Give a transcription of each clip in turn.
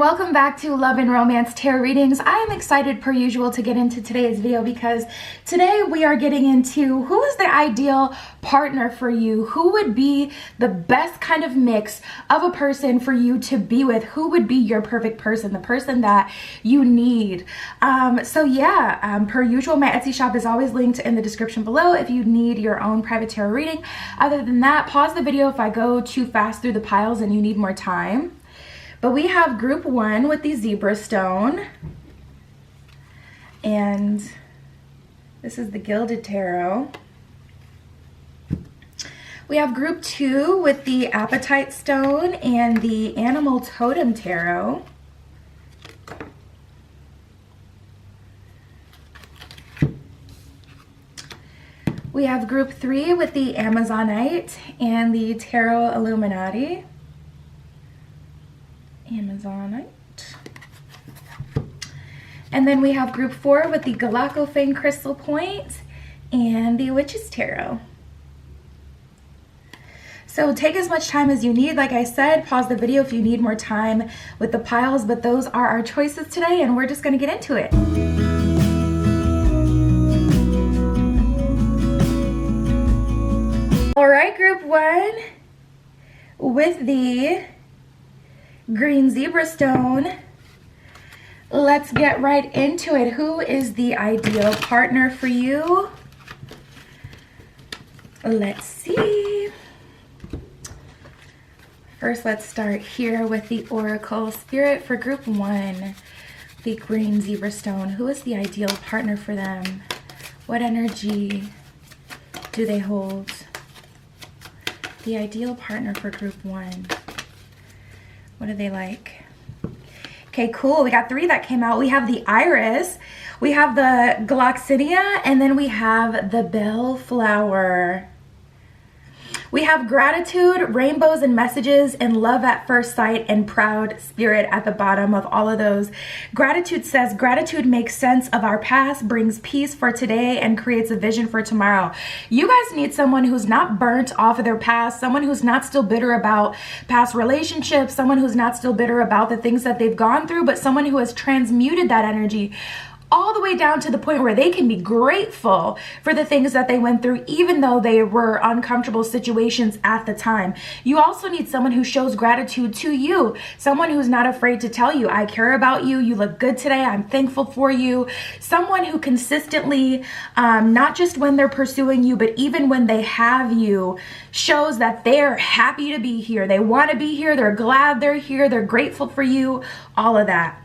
welcome back to Love and Romance Tarot Readings. I am excited per usual to get into today's video because today we are getting into who is the ideal partner for you, who would be the best kind of mix of a person for you to be with, who would be your perfect person, the person that you need. Per usual, my Etsy shop is always linked in the description below if you need your own private tarot reading. Other than that, pause the video if I go too fast through the piles and you need more time. But we have group 1 with the zebra stone, and this is the gilded tarot. We have group 2 with the apatite stone and the animal totem tarot. We have group 3 with the Amazonite and the Tarot Illuminati. Amazonite. And then we have group 4 with the Galacofane Crystal Point and the Witch's Tarot. So take as much time as you need. Like I said, pause the video if you need more time with the piles, but those are our choices today and we're just going to get into it. All right, group 1 with the green zebra stone. Let's get right into it. Who is the ideal partner for you? Let's see. First, let's start here with the Oracle Spirit for group 1, the green zebra stone. Who is the ideal partner for them? What energy do they hold? The ideal partner for group 1. What are they like? Okay, cool. We got 3 that came out. We have the iris, we have the gloxinia, and then we have the bellflower. We have gratitude, rainbows and messages, and love at first sight, and proud spirit at the bottom of all of those. Gratitude says, gratitude makes sense of our past, brings peace for today, and creates a vision for tomorrow. You guys need someone who's not burnt off of their past, someone who's not still bitter about past relationships, someone who's not still bitter about the things that they've gone through, but someone who has transmuted that energy all the way down to the point where they can be grateful for the things that they went through, even though they were uncomfortable situations at the time. You also need someone who shows gratitude to you, someone who's not afraid to tell you, I care about you, you look good today, I'm thankful for you. Someone who consistently, not just when they're pursuing you, but even when they have you, shows that they're happy to be here. They want to be here, they're glad they're here, they're grateful for you, all of that.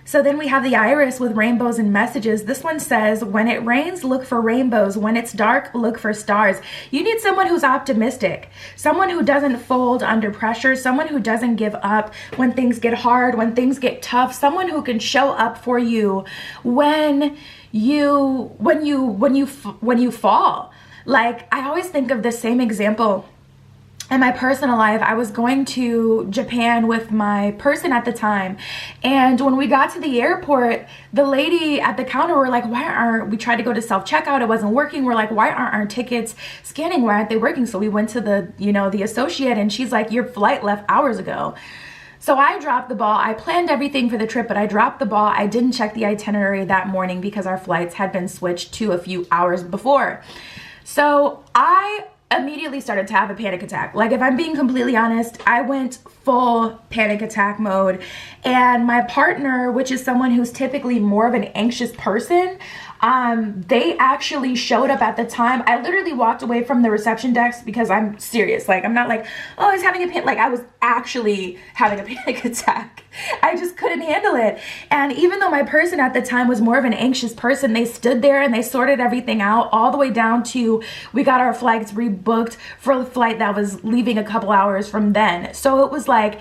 So then we have the iris with rainbows and messages. This one says, when it rains, look for rainbows. When it's dark, look for stars. You need someone who's optimistic, someone who doesn't fold under pressure, someone who doesn't give up when things get hard, when things get tough, someone who can show up for you when you fall. Like, I always think of the same example. In my personal life, I was going to Japan with my person at the time, and when we got to the airport, the lady at the counter were like, we tried to go to self-checkout, it wasn't working. We're like, why aren't our tickets scanning? Why aren't they working? So we went to the associate, and she's like, your flight left hours ago. So I dropped the ball. I planned everything for the trip, but I dropped the ball. I didn't check the itinerary that morning because our flights had been switched to a few hours before. So I immediately started to have a panic attack. Like, if I'm being completely honest, I went full panic attack mode. And my partner, which is someone who's typically more of an anxious person, they actually showed up at the time. I literally walked away from the reception desk because I'm serious. Like, I'm not like, oh, he's having a panic. Like, I was actually having a panic attack. I just couldn't handle it. And even though my person at the time was more of an anxious person, they stood there and they sorted everything out all the way down to we got our flights rebooked for a flight that was leaving a couple hours from then. So it was like,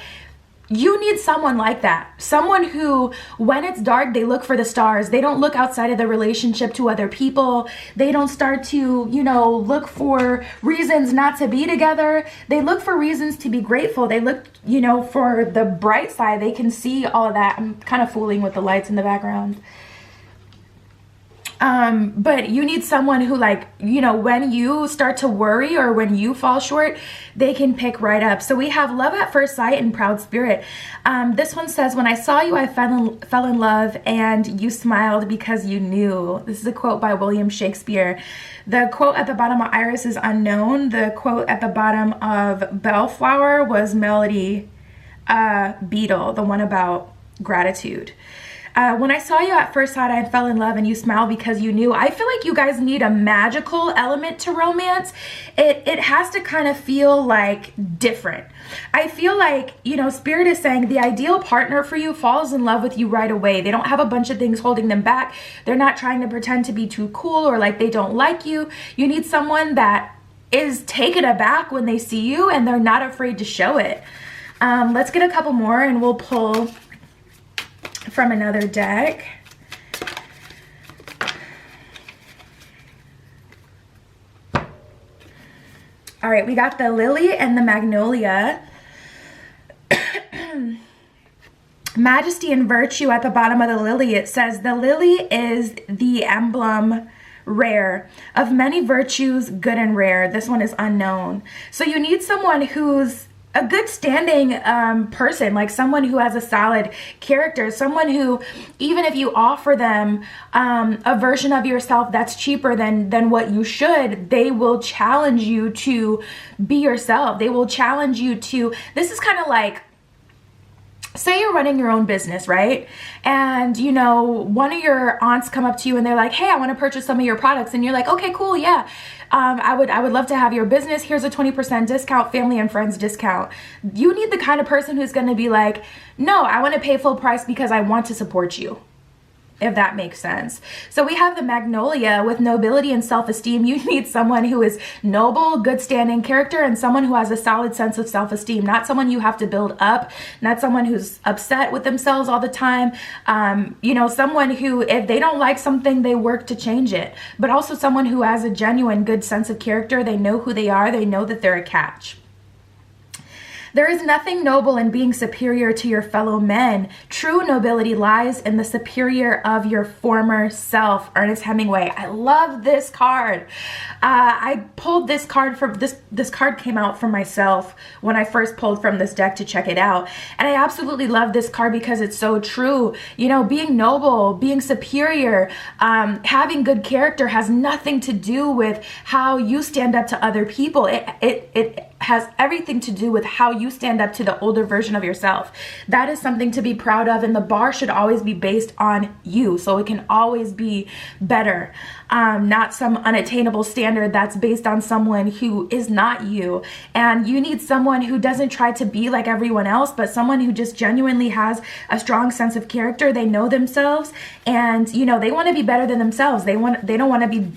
you need someone like that. Someone who, when it's dark, they look for the stars. They don't look outside of the relationship to other people. They don't start to, look for reasons not to be together. They look for reasons to be grateful. They look, for the bright side. They can see all of that. I'm kind of fooling with the lights in the background. But you need someone who, like, you know, when you start to worry or when you fall short, they can pick right up. So we have love at first sight and proud spirit. This one says, when I saw you, I fell in love and you smiled because you knew. This is a quote by William Shakespeare. The quote at the bottom of Iris is unknown. The quote at the bottom of Bellflower was Melody Beetle, the one about gratitude. When I saw you at first sight, I fell in love and you smiled because you knew. I feel like you guys need a magical element to romance. It has to kind of feel like different. I feel like, you know, Spirit is saying the ideal partner for you falls in love with you right away. They don't have a bunch of things holding them back. They're not trying to pretend to be too cool or like they don't like you. You need someone that is taken aback when they see you and they're not afraid to show it. Let's get a couple more and we'll pull from another deck. All right, we got the Lily and the Magnolia. Majesty and Virtue at the bottom of the Lily. It says the Lily is the emblem rare of many virtues, good and rare. This one is unknown. So you need someone who's a good standing person, like someone who has a solid character, someone who, even if you offer them a version of yourself that's cheaper than what you should, they will challenge you to be yourself. They will challenge you to, this is kind of like, say you're running your own business, right? And, you know, one of your aunts come up to you and they're like, hey, I want to purchase some of your products. And you're like, okay, cool. Yeah. I would love to have your business. Here's a 20% discount, family and friends discount. You need the kind of person who's going to be like, no, I want to pay full price because I want to support you. If that makes sense. So we have the Magnolia with nobility and self-esteem. You need someone who is noble, good standing character, and someone who has a solid sense of self-esteem. Not someone you have to build up, not someone who's upset with themselves all the time. You know, someone who, if they don't like something, they work to change it. But also someone who has a genuine good sense of character. They know who they are. They know that they're a catch. There is nothing noble in being superior to your fellow men. True nobility lies in the superior of your former self. Ernest Hemingway. I love this card. I pulled this card from this card came out for myself when I first pulled from this deck to check it out. And I absolutely love this card because it's so true. You know, being noble, being superior, having good character has nothing to do with how you stand up to other people. It has everything to do with how you stand up to the older version of yourself. That is something to be proud of, and the bar should always be based on you, so it can always be better. Not some unattainable standard that's based on someone who is not you. And you need someone who doesn't try to be like everyone else, but someone who just genuinely has a strong sense of character. They know themselves, and you know, they want to be better than themselves. They don't want to be,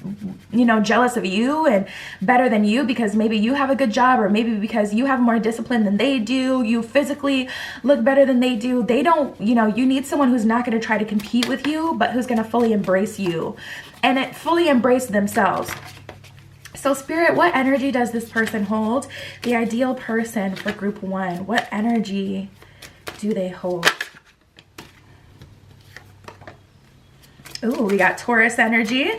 you know, jealous of you and better than you because maybe you have a good job, or maybe because you have more discipline than they do, you physically look better than they do. They don't, you know, you need someone who's not going to try to compete with you, but who's going to fully embrace you and fully embrace themselves. So Spirit, what energy does this person hold? The ideal person for group 1. What energy do they hold? Ooh, we got Taurus energy.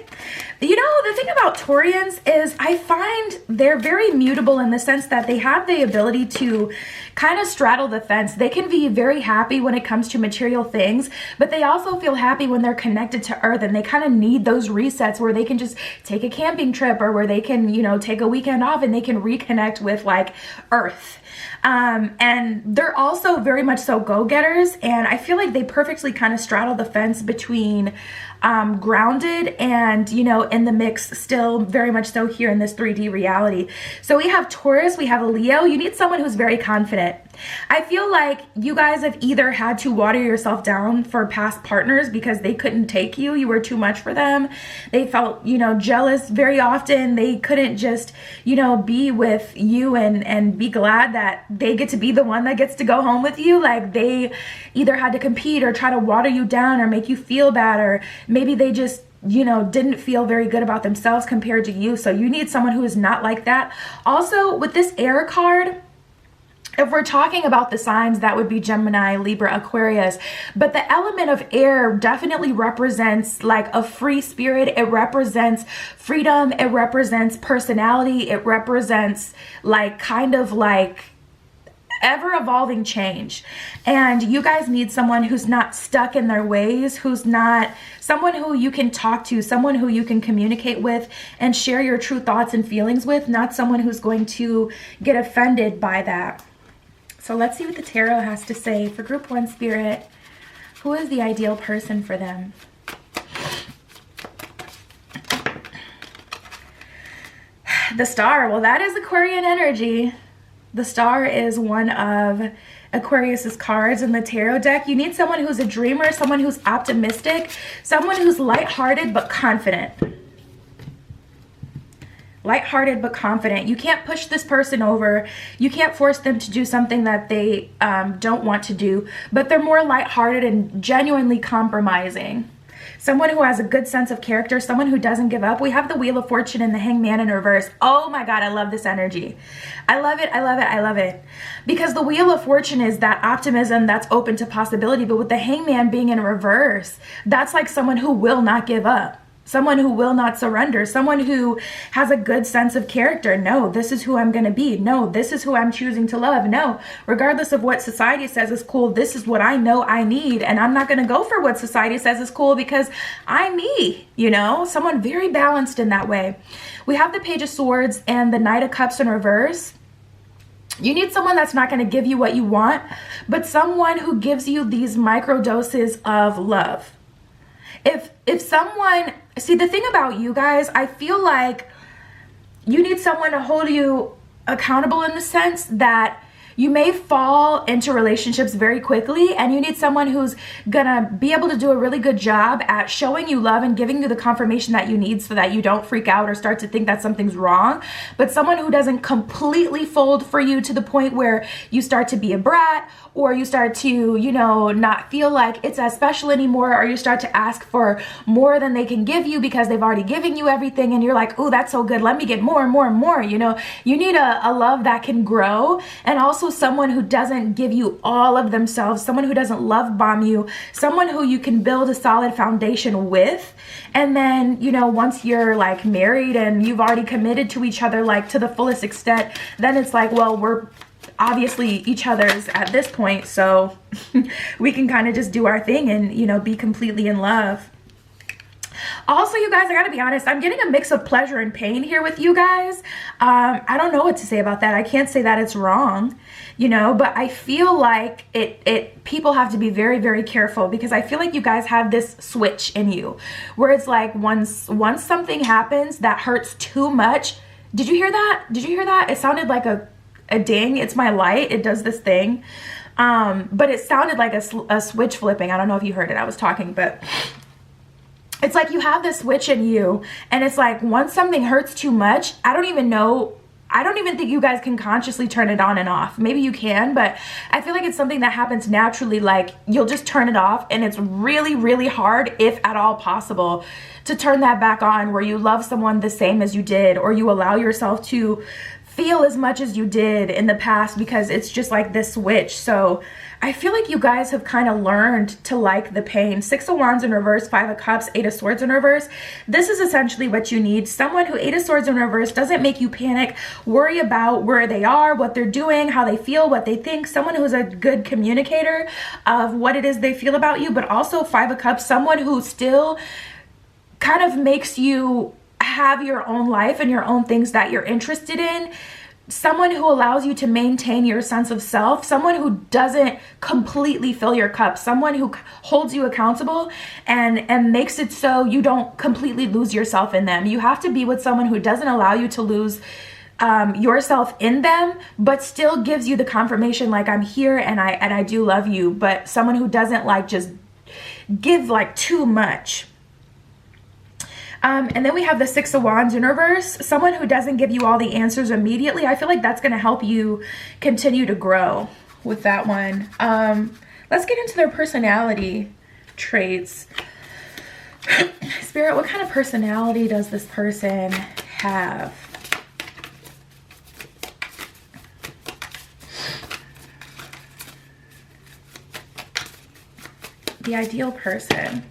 You know, the thing about Taurians is I find they're very mutable in the sense that they have the ability to kind of straddle the fence. They can be very happy when it comes to material things, but they also feel happy when they're connected to Earth, and they kind of need those resets where they can just take a camping trip, or where they can, you know, take a weekend off and they can reconnect with like Earth. And they're also very much so go-getters, and I feel like they perfectly kind of straddle the fence between grounded and, you know, in the mix, still very much so here in this 3D reality. So we have Taurus, we have a Leo. You need someone who's very confident. I feel like you guys have either had to water yourself down for past partners because they couldn't take you. You were too much for them. They felt, you know, jealous very often. They couldn't just, you know, be with you and be glad that they get to be the one that gets to go home with you. Like they either had to compete or try to water you down or make you feel bad, or maybe they just, you know, didn't feel very good about themselves compared to you. So you need someone who is not like that. Also with this air card, If we're talking about the signs, that would be Gemini, Libra, Aquarius. But the element of air definitely represents like a free spirit. It represents freedom. It represents personality. It represents like kind of like ever evolving change. And you guys need someone who's not stuck in their ways, who's not someone who you can talk to, someone who you can communicate with and share your true thoughts and feelings with, not someone who's going to get offended by that. So let's see what the tarot has to say for group 1 spirit. Who is the ideal person for them? The Star. Well, that is Aquarian energy. The Star is one of Aquarius's cards in the tarot deck. You need someone who's a dreamer, someone who's optimistic, someone who's lighthearted but confident. Lighthearted but confident. You can't push this person over. You can't force them to do something that they don't want to do, but they're more lighthearted and genuinely compromising. Someone who has a good sense of character, someone who doesn't give up. We have the Wheel of Fortune and the Hangman in reverse. Oh my God, I love this energy. I love it, I love it, I love it. Because the Wheel of Fortune is that optimism that's open to possibility, but with the Hangman being in reverse, that's like someone who will not give up. Someone who will not surrender, someone who has a good sense of character. No, this is who I'm going to be. No, this is who I'm choosing to love. No, regardless of what society says is cool, this is what I know I need. And I'm not going to go for what society says is cool because I'm me, you know, someone very balanced in that way. We have the Page of Swords and the Knight of Cups in reverse. You need someone that's not going to give you what you want, but someone who gives you these micro doses of love. If someone, see, the thing about you guys, I feel like you need someone to hold you accountable in the sense that you may fall into relationships very quickly, and you need someone who's gonna be able to do a really good job at showing you love and giving you the confirmation that you need so that you don't freak out or start to think that something's wrong, but someone who doesn't completely fold for you to the point where you start to be a brat, or you start to, you know, not feel like it's as special anymore, or you start to ask for more than they can give you because they've already given you everything, and you're like, oh, that's so good, let me get more and more and more. You know, you need a love that can grow, and also someone who doesn't give you all of themselves, someone who doesn't love bomb you, someone who you can build a solid foundation with. And then, you know, once you're like married and you've already committed to each other like to the fullest extent, then it's like, well, we're obviously each other's at this point, so we can kind of just do our thing and, you know, be completely in love. Also, you guys, I gotta be honest, I'm getting a mix of pleasure and pain here with you guys. I don't know what to say about that. I can't say that it's wrong, you know, but I feel like people have to be very, very careful, because I feel like you guys have this switch in you where it's like once something happens that hurts too much. Did you hear that? Did you hear that? It sounded like a ding. It's my light. It does this thing. But it sounded like a switch flipping. I don't know if you heard it. I was talking, but it's like you have this switch in you, and it's like once something hurts too much, I don't even think you guys can consciously turn it on and off. Maybe you can, but I feel like it's something that happens naturally. Like you'll just turn it off, and it's really, really hard, if at all possible, to turn that back on where you love someone the same as you did, or you allow yourself to feel as much as you did in the past, because it's just like this switch. So I feel like you guys have kind of learned to like the pain. 6 of Wands in reverse, 5 of Cups, 8 of Swords in reverse. This is essentially what you need. Someone who 8 of Swords in reverse doesn't make you panic, worry about where they are, what they're doing, how they feel, what they think. Someone who's a good communicator of what it is they feel about you, but also 5 of Cups, someone who still kind of makes you have your own life and your own things that you're interested in. Someone who allows you to maintain your sense of self, someone who doesn't completely fill your cup, someone who holds you accountable and makes it so you don't completely lose yourself in them. You have to be with someone who doesn't allow you to lose yourself in them, but still gives you the confirmation like, I'm here and I do love you, but someone who doesn't like just give like too much. And then we have the 6 of Wands in reverse, someone who doesn't give you all the answers immediately. I feel like that's going to help you continue to grow with that one. Let's get into their personality traits. Spirit, what kind of personality does this person have? The ideal person.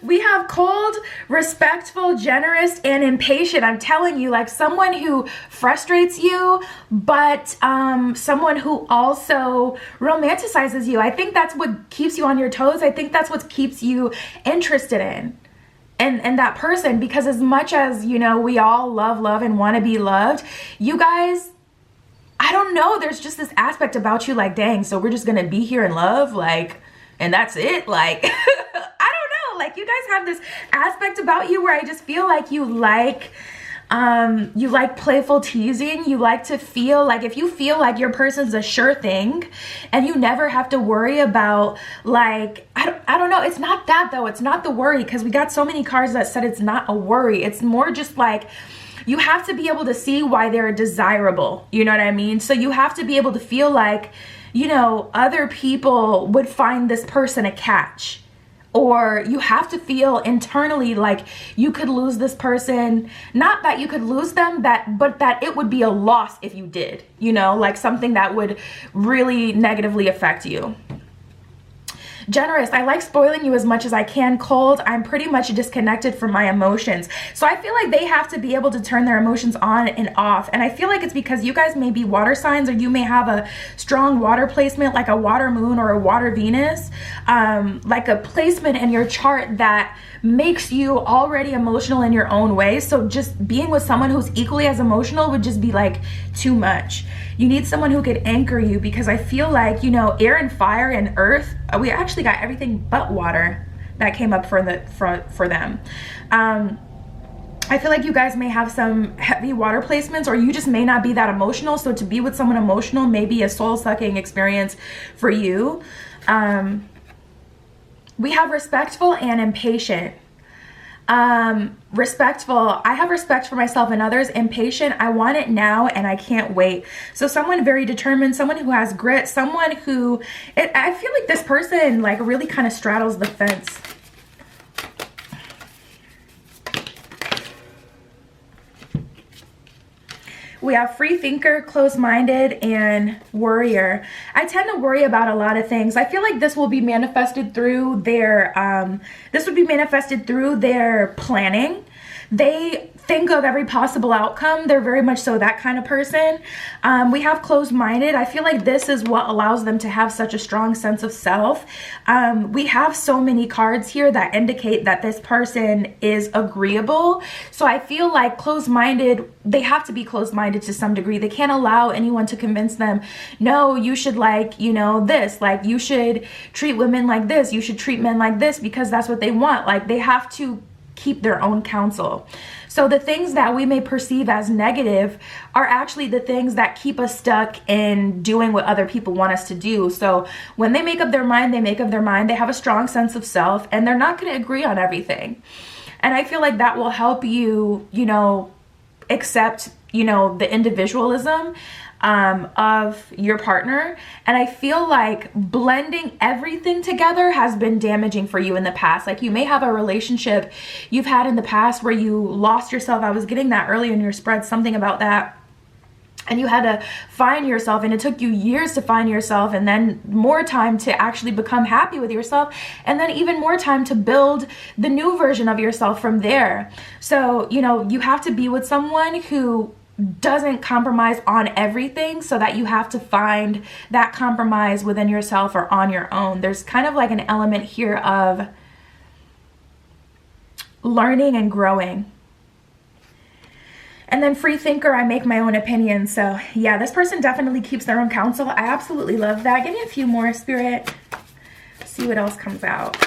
We have cold, respectful, generous, and impatient. I'm telling you, like someone who frustrates you, but someone who also romanticizes you. I think that's what keeps you on your toes. I think that's what keeps you interested in. And that person, because as much as, you know, we all love and want to be loved, you guys, I don't know, there's just this aspect about you like, dang, so we're just going to be here in love, like, and that's it, like, I don't know, like, you guys have this aspect about you where I just feel like you like playful teasing. You like to feel like, if you feel like your person's a sure thing and you never have to worry about, like, I don't know, it's not that though, it's not the worry, because we got so many cards that said it's not a worry. It's more just like, you have to be able to see why they're desirable, you know what I mean? So you have to be able to feel like, you know, other people would find this person a catch. Or you have to feel internally like you could lose this person. Not that you could lose them, but that it would be a loss if you did, you know, like something that would really negatively affect you. Generous, I like spoiling you as much as I can. Cold, I'm pretty much disconnected from my emotions. So I feel like they have to be able to turn their emotions on and off. And I feel like it's because you guys may be water signs, or you may have a strong water placement, like a water moon or a water Venus, like a placement in your chart that makes you already emotional in your own way. So just being with someone who's equally as emotional would just be like too much. You need someone who could anchor you, because I feel like, you know, air and fire and earth, we actually got everything but water that came up for them. I feel like you guys may have some heavy water placements, or you just may not be that emotional. So to be with someone emotional may be a soul-sucking experience for you. We have respectful and impatient. Respectful, I have respect for myself and others. Impatient, I want it now and I can't wait. So someone very determined, someone who has grit, someone who, I feel like this person like really kind of straddles the fence. We have free thinker, closed-minded, and warrior. I tend to worry about a lot of things. I feel like this will be manifested through their, planning. They think of every possible outcome. They're very much so that kind of person. We have closed-minded. I feel like this is what allows them to have such a strong sense of self. We have so many cards here that indicate that this person is agreeable. So I feel like closed-minded, they have to be closed-minded to some degree. They can't allow anyone to convince them, no, you should like, you know, this, like you should treat women like this, you should treat men like this, because that's what they want. Like they have to keep their own counsel. So the things that we may perceive as negative are actually the things that keep us stuck in doing what other people want us to do. So when they make up their mind, they make up their mind. They have a strong sense of self, and they're not going to agree on everything. And I feel like that will help you, you know, accept, you know, the individualism of your partner. And I feel like blending everything together has been damaging for you in the past. Like you may have a relationship you've had in the past where you lost yourself. I was getting that earlier in your spread, something about that. And you had to find yourself, and it took you years to find yourself, and then more time to actually become happy with yourself, and then even more time to build the new version of yourself from there. So, you know, you have to be with someone who doesn't compromise on everything, so that you have to find that compromise within yourself or on your own. There's kind of like an element here of learning and growing. And then free thinker, I make my own opinion. So yeah, this person definitely keeps their own counsel. I absolutely love that. Give me a few more, Spirit. See what else comes out.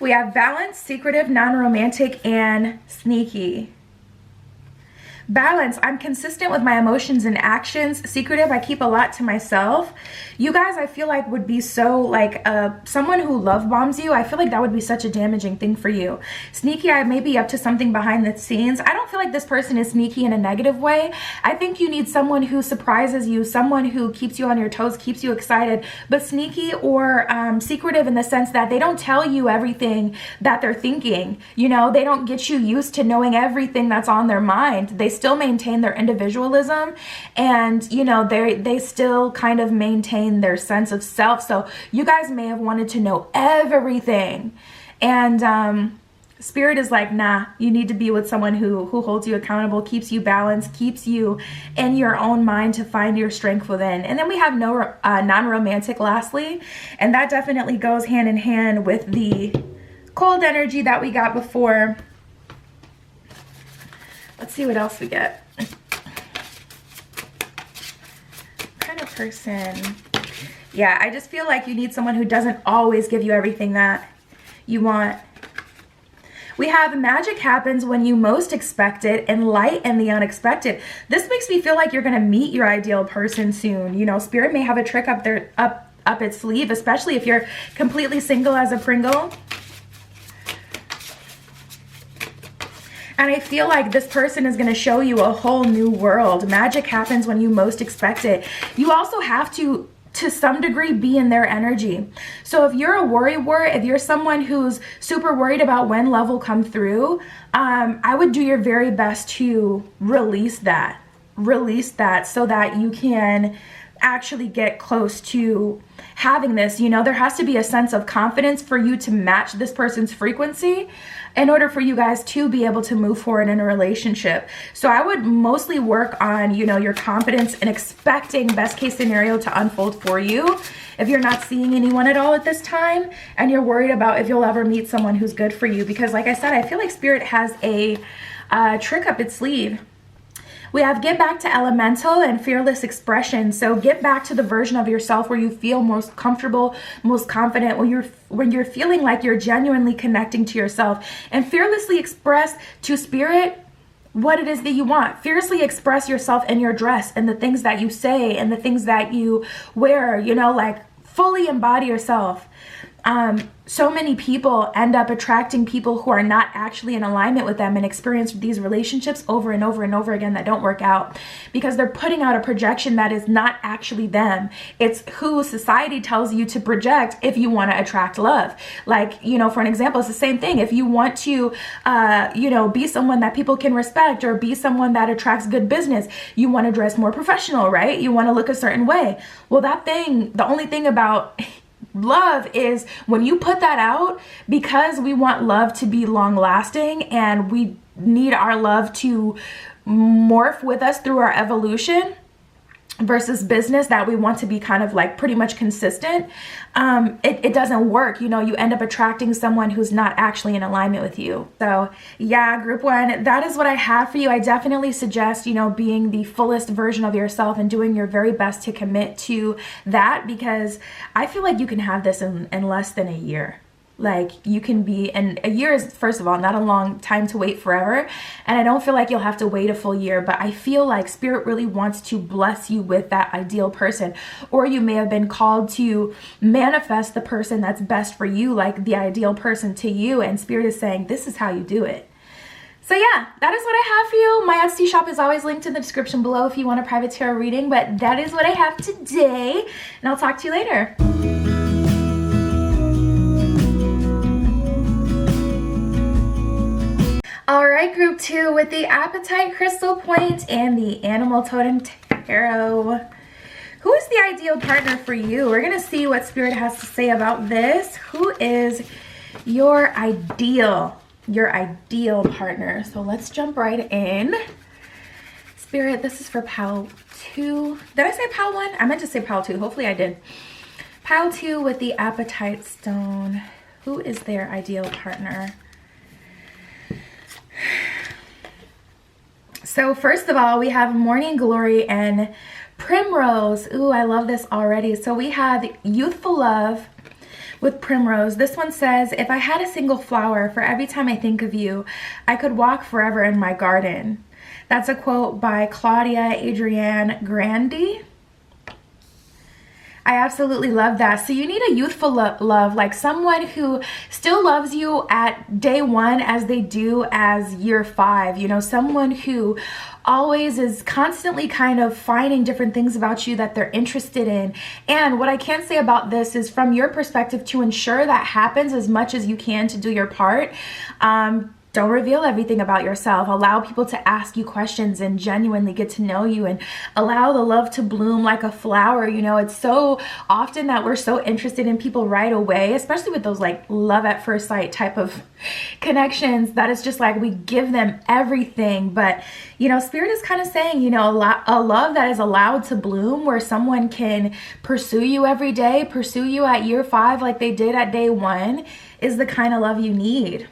We have balance, secretive, non-romantic, and sneaky. Balance, I'm consistent with my emotions and actions. Secretive, I keep a lot to myself. You guys, I feel like would be so like someone who love bombs you. I feel like that would be such a damaging thing for you. Sneaky, I may be up to something behind the scenes. I don't feel like this person is sneaky in a negative way. I think you need someone who surprises you, someone who keeps you on your toes, keeps you excited, but sneaky or secretive in the sense that they don't tell you everything that they're thinking. You know, they don't get you used to knowing everything that's on their mind. They still maintain their individualism, and you know, they still kind of maintain their sense of self. So you guys may have wanted to know everything, and Spirit is like, nah, you need to be with someone who holds you accountable, keeps you balanced, keeps you in your own mind to find your strength within. And then we have no non-romantic lastly, and that definitely goes hand in hand with the cold energy that we got before. Let's see what else we get. What kind of person? Yeah, I just feel like you need someone who doesn't always give you everything that you want. We have magic happens when you most expect it, and light and the unexpected. This makes me feel like you're going to meet your ideal person soon. You know, Spirit may have a trick up its sleeve, especially if you're completely single as a Pringle. And I feel like this person is going to show you a whole new world. Magic happens when you most expect it. You also have to some degree be in their energy. So if you're a worrywart, if you're someone who's super worried about when love will come through, I would do your very best to release that so that you can actually get close to having this. You know, there has to be a sense of confidence for you to match this person's frequency in order for you guys to be able to move forward in a relationship. So I would mostly work on, you know, your confidence and expecting best case scenario to unfold for you. If you're not seeing anyone at all at this time and you're worried about if you'll ever meet someone who's good for you, because like I said, I feel like Spirit has a trick up its sleeve. We have get back to elemental and fearless expression. So get back to the version of yourself where you feel most comfortable, most confident, when you're feeling like you're genuinely connecting to yourself, and fearlessly express to Spirit what it is that you want. Fiercely express yourself in your dress and the things that you say and the things that you wear, you know, like fully embody yourself. So many people end up attracting people who are not actually in alignment with them and experience these relationships over and over and over again that don't work out because they're putting out a projection that is not actually them. It's who society tells you to project if you want to attract love. Like, you know, for an example, it's the same thing. If you want to, you know, be someone that people can respect or be someone that attracts good business, you want to dress more professional, right? You want to look a certain way. Well, the only thing about love is when you put that out, because we want love to be long lasting and we need our love to morph with us through our evolution versus business that we want to be kind of like pretty much consistent, it doesn't work. You know, you end up attracting someone who's not actually in alignment with you. So yeah, group one, that is what I have for you. I definitely suggest, you know, being the fullest version of yourself and doing your very best to commit to that, because I feel like you can have this in less than a year. Like you can be, and a year is, first of all, not a long time to wait forever. And I don't feel like you'll have to wait a full year, but I feel like Spirit really wants to bless you with that ideal person. Or you may have been called to manifest the person that's best for you, like the ideal person to you. And Spirit is saying, this is how you do it. So yeah, that is what I have for you. My Etsy shop is always linked in the description below if you want a private tarot reading, but that is what I have today. And I'll talk to you later. All right, group two, with the Appetite Crystal Point and the Animal Totem Tarot. Who is the ideal partner for you? We're going to see what Spirit has to say about this. Who is your ideal partner? So let's jump right in. Spirit, this is for pile 2. Did I say pile 1? I meant to say pile 2. Hopefully I did. Pile 2 with the Appetite Stone. Who is their ideal partner? So first of all, we have Morning Glory and Primrose. Ooh, I love this already. So we have Youthful Love with Primrose. This one says, if I had a single flower for every time I think of you, I could walk forever in my garden. That's a quote by Claudia Adrienne Grandi. I absolutely love that. So you need a youthful love, like someone who still loves you at day one as they do as year 5. You know, someone who always is constantly kind of finding different things about you that they're interested in. And what I can say about this is, from your perspective, to ensure that happens as much as you can to do your part. Don't reveal everything about yourself. Allow people to ask you questions and genuinely get to know you, and allow the love to bloom like a flower. You know, it's so often that we're so interested in people right away, especially with those like love at first sight type of connections, that it's just like we give them everything. But, you know, Spirit is kind of saying, you know, a love that is allowed to bloom, where someone can pursue you every day, pursue you at year 5 like they did at day 1, is the kind of love you need.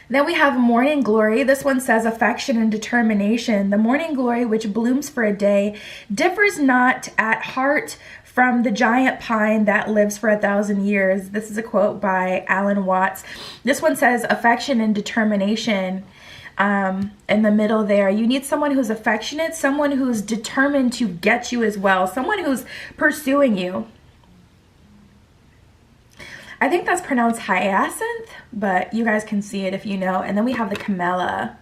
Then we have morning glory. This one says affection and determination. The morning glory, which blooms for a day, differs not at heart from the giant pine that lives for 1,000 years. This is a quote by Alan Watts. This one says affection and determination. In the middle there, you need someone who's affectionate, someone who's determined to get you as well, someone who's pursuing you. I think that's pronounced hyacinth, but you guys can see it if you know. And then we have the camellia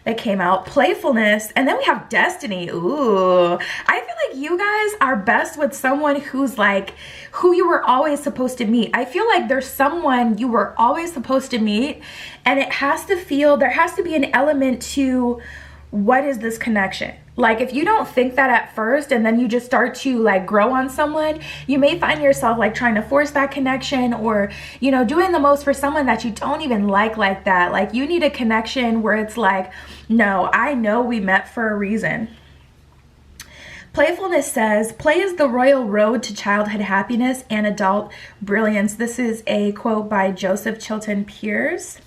that came out, playfulness, and then we have destiny. Ooh, I feel like you guys are best with someone who's like who you were always supposed to meet. I feel like there's someone you were always supposed to meet, and it has to feel, there has to be an element to, what is this connection? Like, if you don't think that at first, and then you just start to like grow on someone, you may find yourself like trying to force that connection, or, you know, doing the most for someone that you don't even like that. Like, you need a connection where it's like, no, I know we met for a reason. Playfulness says, play is the royal road to childhood happiness and adult brilliance. This is a quote by Joseph Chilton Pearce.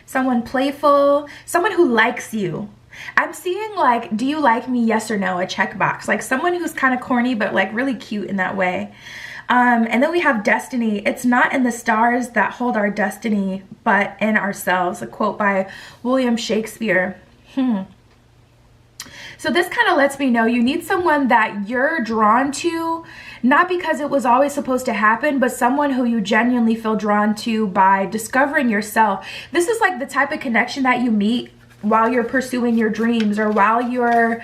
Someone playful, someone who likes you. I'm seeing like, do you like me? Yes or no, a checkbox. Like someone who's kind of corny, but like really cute in that way. And then we have destiny. It's not in the stars that hold our destiny, but in ourselves. A quote by William Shakespeare. So this kind of lets me know you need someone that you're drawn to, not because it was always supposed to happen, but someone who you genuinely feel drawn to by discovering yourself. This is like the type of connection that you meet while you're pursuing your dreams, or while you're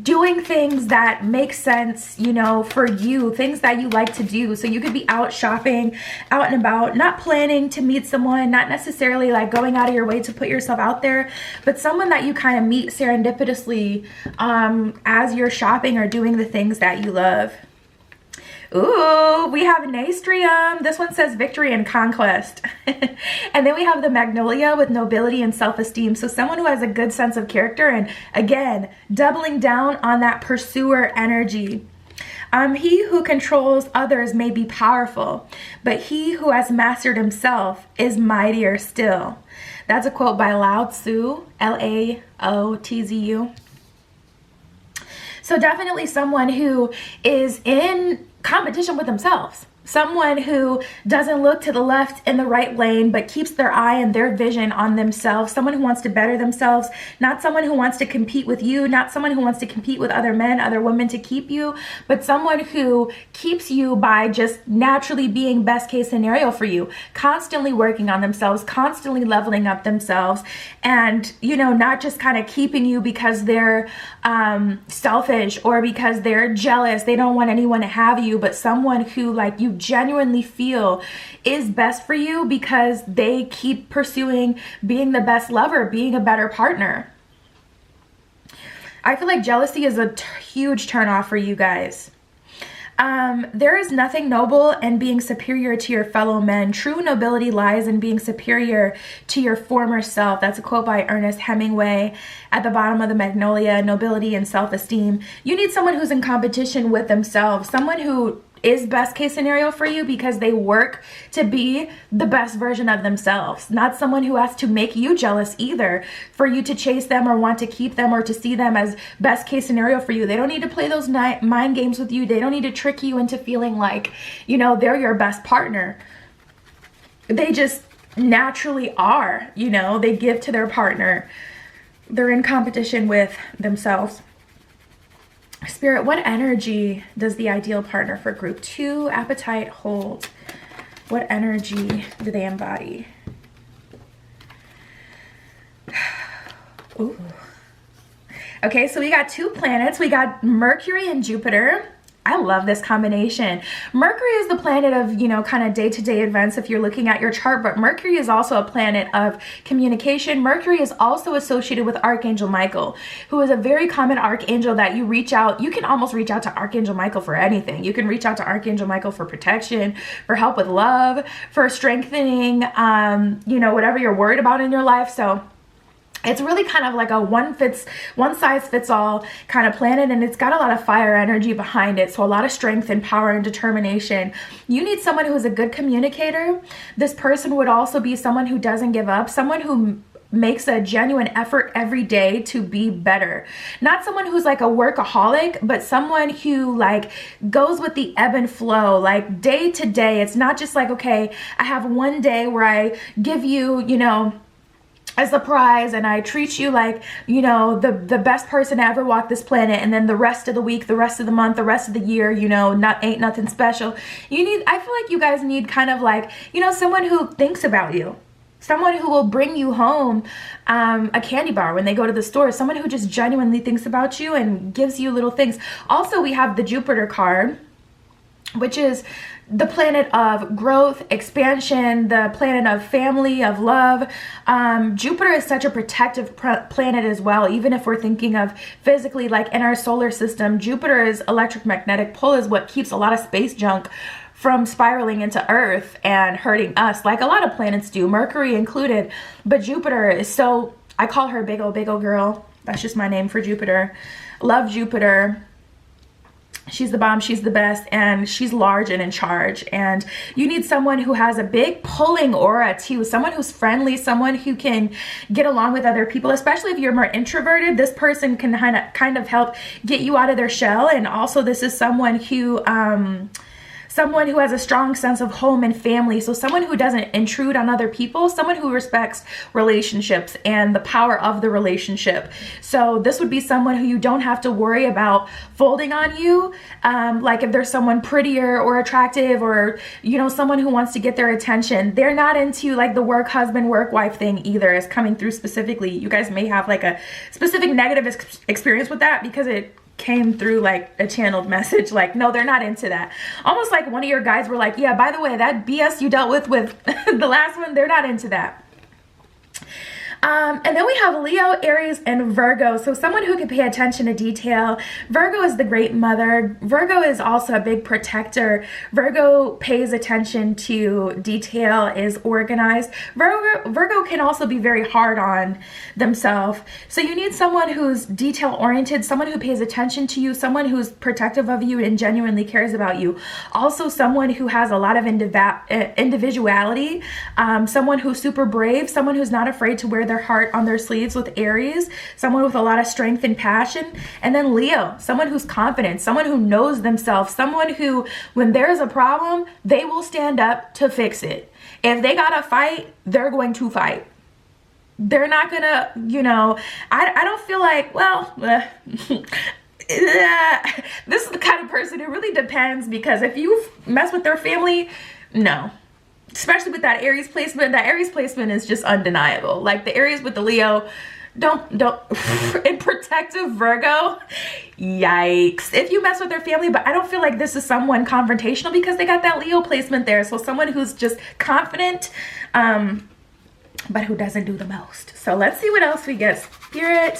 doing things that make sense, you know, for you, things that you like to do. So you could be out shopping, out and about, not planning to meet someone, not necessarily like going out of your way to put yourself out there, but someone that you kind of meet serendipitously as you're shopping or doing the things that you love. Ooh, we have Nastrium. This one says victory and conquest. And then we have the Magnolia with nobility and self-esteem. So someone who has a good sense of character, and again, doubling down on that pursuer energy. He who controls others may be powerful, but he who has mastered himself is mightier still. That's a quote by Lao Tzu, Laotzu. So definitely someone who is in competition with themselves. Someone who doesn't look to the left and the right lane, but keeps their eye and their vision on themselves. Someone who wants to better themselves, not someone who wants to compete with you, not someone who wants to compete with other men, other women to keep you, but someone who keeps you by just naturally being best case scenario for you, constantly working on themselves, constantly leveling up themselves, and, you know, not just kind of keeping you because they're selfish or because they're jealous, they don't want anyone to have you, but someone who like you genuinely feel is best for you because they keep pursuing being the best lover, being a better partner. I feel like jealousy is a huge turnoff for you guys. There is nothing noble in being superior to your fellow men. True nobility lies in being superior to your former self. That's a quote by Ernest Hemingway. At the bottom of the Magnolia, nobility and self-esteem. You need someone who's in competition with themselves, someone who is best case scenario for you because they work to be the best version of themselves. Not someone who has to make you jealous either for you to chase them or want to keep them or to see them as best case scenario for you. They don't need to play those mind games with you. They don't need to trick you into feeling like, you know, they're your best partner. They just naturally are, you know, they give to their partner. They're in competition with themselves. Spirit, what energy does the ideal partner for group 2 appetite hold? What energy do they embody? Ooh. Okay, so we got 2 planets. We got Mercury and Jupiter. I love this combination. Mercury is the planet of, you know, kind of day-to-day events if you're looking at your chart, but Mercury is also a planet of communication. Mercury is also associated with Archangel Michael, who is a very common archangel that you reach out. You can almost reach out to Archangel Michael for anything. You can reach out to Archangel Michael for protection, for help with love, for strengthening, you know, whatever you're worried about in your life. So it's really kind of like a one size fits all kind of planet, and it's got a lot of fire energy behind it. So a lot of strength and power and determination. You need someone who's a good communicator. This person would also be someone who doesn't give up, someone who makes a genuine effort every day to be better. Not someone who's like a workaholic, but someone who like goes with the ebb and flow, like day to day. It's not just like, okay, I have one day where I give you, you know, a surprise and I treat you like, you know, the best person to ever walk this planet, and then the rest of the week, the rest of the month, the rest of the year, you know, ain't nothing special. I feel like you guys need kind of like, you know, someone who thinks about you. Someone who will bring you home a candy bar when they go to the store. Someone who just genuinely thinks about you and gives you little things. Also, we have the Jupiter card, which is the planet of growth, expansion, the planet of family, of love. Jupiter is such a protective planet as well. Even if we're thinking of physically, like in our solar system, Jupiter's electromagnetic pull is what keeps a lot of space junk from spiraling into Earth and hurting us, like a lot of planets do, Mercury included. But Jupiter is so, I call her big old girl. That's just my name for Jupiter. Love Jupiter. She's the bomb, she's the best, and she's large and in charge. And you need someone who has a big pulling aura too, someone who's friendly, someone who can get along with other people, especially if you're more introverted. This person can kind of help get you out of their shell. And also this is someone who has a strong sense of home and family. So someone who doesn't intrude on other people, someone who respects relationships and the power of the relationship. So this would be someone who you don't have to worry about folding on you. Like if there's someone prettier or attractive, or, you know, someone who wants to get their attention. They're not into like the work husband, work wife thing either, is coming through specifically. You guys may have like a specific negative experience with that because it came through like a channeled message. Like, no, they're not into that. Almost like one of your guys were like, yeah, by the way, that BS you dealt with the last one, they're not into that. And then we have Leo, Aries, and Virgo. So someone who can pay attention to detail. Virgo is the great mother. Virgo is also a big protector. Virgo pays attention to detail, is organized. Virgo can also be very hard on themselves. So you need someone who's detail oriented, someone who pays attention to you, someone who's protective of you and genuinely cares about you. Also someone who has a lot of individuality, someone who's super brave, someone who's not afraid to wear their heart on their sleeves with Aries, someone with a lot of strength and passion. And then Leo, someone who's confident, someone who knows themselves, someone who, when there's a problem, they will stand up to fix it. If they gotta fight, they're going to fight. They're not gonna, you know, I don't feel like, well, this is the kind of person, it really depends, because if you mess with their family, no. Especially with that Aries placement is just undeniable. Like the Aries with the Leo, don't, in protective Virgo, yikes. If you mess with their family, but I don't feel like this is someone confrontational because they got that Leo placement there. So someone who's just confident, but who doesn't do the most. So let's see what else we get. Spirit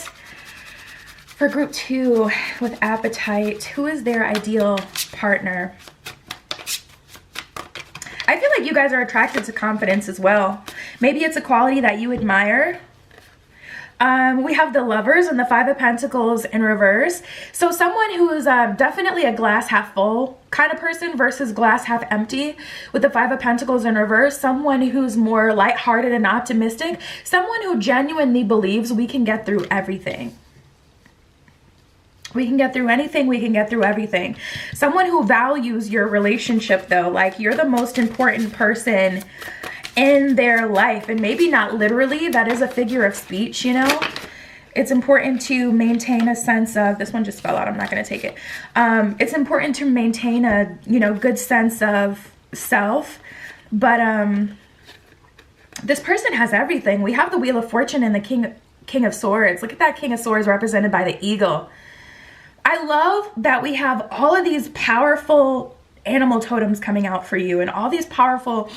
for group 2 with appetite. Who is their ideal partner? I feel like you guys are attracted to confidence as well. Maybe it's a quality that you admire. We have the Lovers and the 5 of Pentacles in reverse. So someone who is definitely a glass half full kind of person versus glass half empty with the 5 of Pentacles in reverse. Someone who's more lighthearted and optimistic. Someone who genuinely believes we can get through everything. We can get through anything, we can get through everything. Someone who values your relationship though, like you're the most important person in their life. And maybe not literally, that is a figure of speech, you know. It's important to maintain a sense of, this one just fell out, I'm not going to take it. It's important to maintain a, you know, good sense of self. But this person has everything. We have the Wheel of Fortune and the King of Swords. Look at that King of Swords represented by the eagle. I love that we have all of these powerful animal totems coming out for you and all these powerful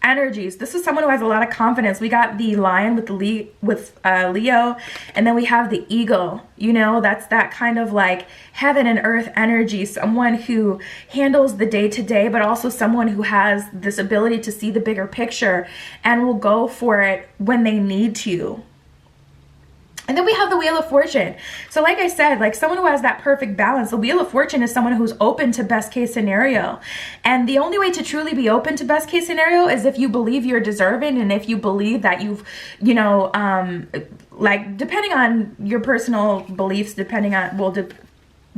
energies. This is someone who has a lot of confidence. We got the lion with Leo, and then we have the eagle. You know, that's that kind of like heaven and earth energy. Someone who handles the day-to-day, but also someone who has this ability to see the bigger picture and will go for it when they need to. And then we have the Wheel of Fortune. So like I said, like someone who has that perfect balance, the Wheel of Fortune is someone who's open to best case scenario. And the only way to truly be open to best case scenario is if you believe you're deserving, and if you believe that you've, you know, like depending on your personal beliefs, depending on, will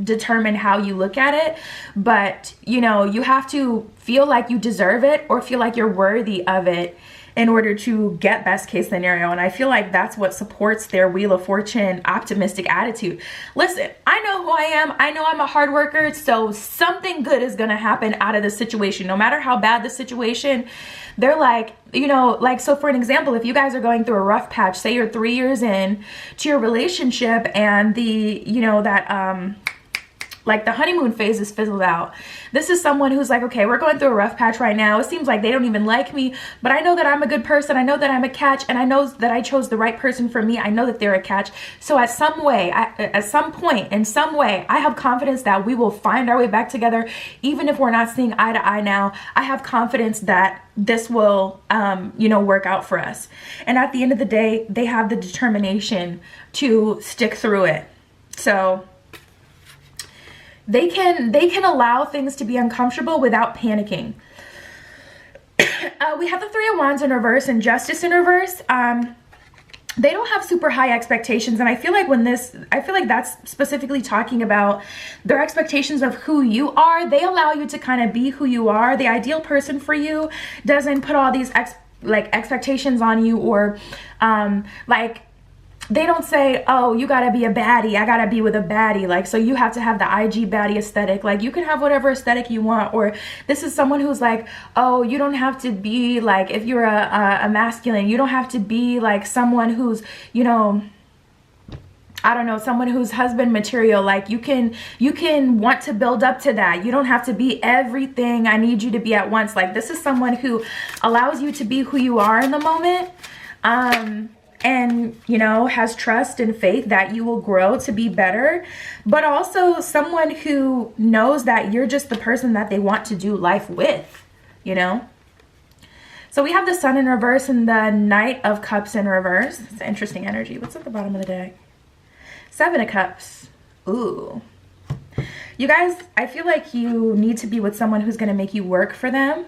determine how you look at it. But, you know, you have to feel like you deserve it or feel like you're worthy of it in order to get best case scenario. And I feel like that's what supports their Wheel of Fortune optimistic attitude. Listen, I know who I am. I know I'm a hard worker, so something good is gonna happen out of this situation. No matter how bad the situation, they're like, you know, like, so for an example, if you guys are going through a rough patch, say you're 3 years in to your relationship and the, you know, that, like the honeymoon phase is fizzled out. This is someone who's like, okay, we're going through a rough patch right now. It seems like they don't even like me, but I know that I'm a good person. I know that I'm a catch, and I know that I chose the right person for me. I know that they're a catch. So at some way, at some point, in some way, I have confidence that we will find our way back together. Even if we're not seeing eye to eye now, I have confidence that this will, you know, work out for us. And at the end of the day, they have the determination to stick through it. So they can allow things to be uncomfortable without panicking. We have the Three of Wands in reverse and Justice in reverse. They don't have super high expectations, and I feel like that's specifically talking about their expectations of who you are. They allow you to kind of be who you are. The ideal person for you doesn't put all these expectations on you, or like, they don't say, oh, you gotta be a baddie, I gotta be with a baddie, like, so you have to have the IG baddie aesthetic. Like, you can have whatever aesthetic you want. Or this is someone who's like, oh, you don't have to be like, if you're a masculine, you don't have to be like someone who's, you know, I don't know, someone who's husband material. Like, you can want to build up to that. You don't have to be everything I need you to be at once. Like, this is someone who allows you to be who you are in the moment. And, you know, has trust and faith that you will grow to be better, but also someone who knows that you're just the person that they want to do life with, you know? So we have the Sun in reverse and the Knight of Cups in reverse. It's an interesting energy. What's at the bottom of the deck? Seven of Cups. Ooh. You guys, I feel like you need to be with someone who's going to make you work for them.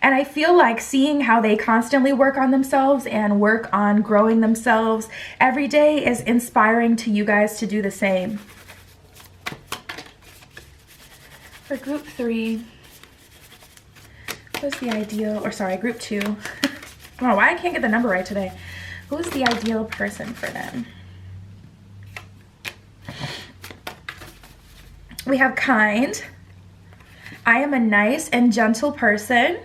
And I feel like seeing how they constantly work on themselves and work on growing themselves every day is inspiring to you guys to do the same. For group 3, who's the ideal, or sorry, group 2. I don't know why I can't get the number right today. Who's the ideal person for them? We have kind. I am a nice and gentle person.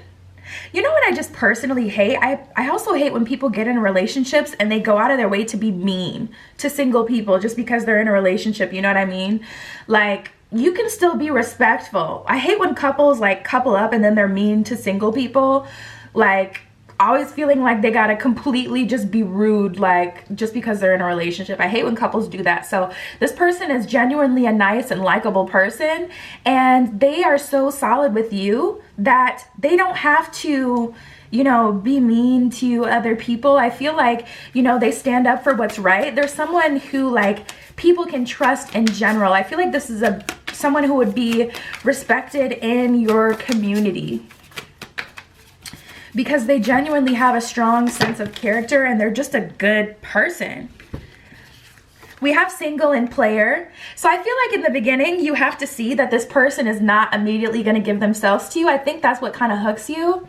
You know what I just personally hate? I also hate when people get in relationships and they go out of their way to be mean to single people just because they're in a relationship. You know what I mean? Like, you can still be respectful. I hate when couples like couple up and then they're mean to single people. Like, always feeling like they gotta completely just be rude, like, just because they're in a relationship. I hate when couples do that. So this person is genuinely a nice and likable person, and they are so solid with you that they don't have to, you know, be mean to other people. I feel like, you know, they stand up for what's right. There's someone who, like, people can trust in general. I feel like this is someone who would be respected in your community, because they genuinely have a strong sense of character and they're just a good person. We have single and player. So I feel like in the beginning, you have to see that this person is not immediately going to give themselves to you. I think that's what kind of hooks you.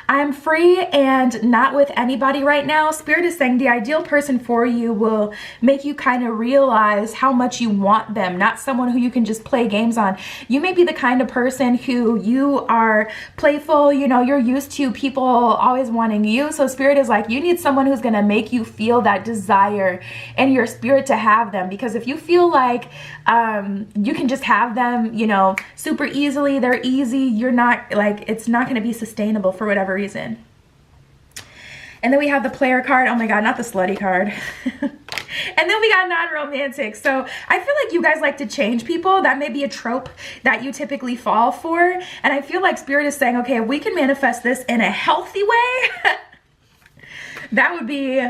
I'm free and not with anybody right now. Spirit is saying the ideal person for you will make you kind of realize how much you want them, not someone who you can just play games on. You may be the kind of person who you are playful, you know, you're used to people always wanting you. So Spirit is like, you need someone who's going to make you feel that desire in your spirit to have them. Because if you feel like you can just have them, you know, super easily, they're easy, you're not like, it's not going to be sustainable for whatever reason. And then we have the player card. Oh my God, not the slutty card. And then we got non-romantic. So I feel like you guys like to change people. That may be a trope that you typically fall for. And I feel like Spirit is saying, okay, if we can manifest this in a healthy way, that would be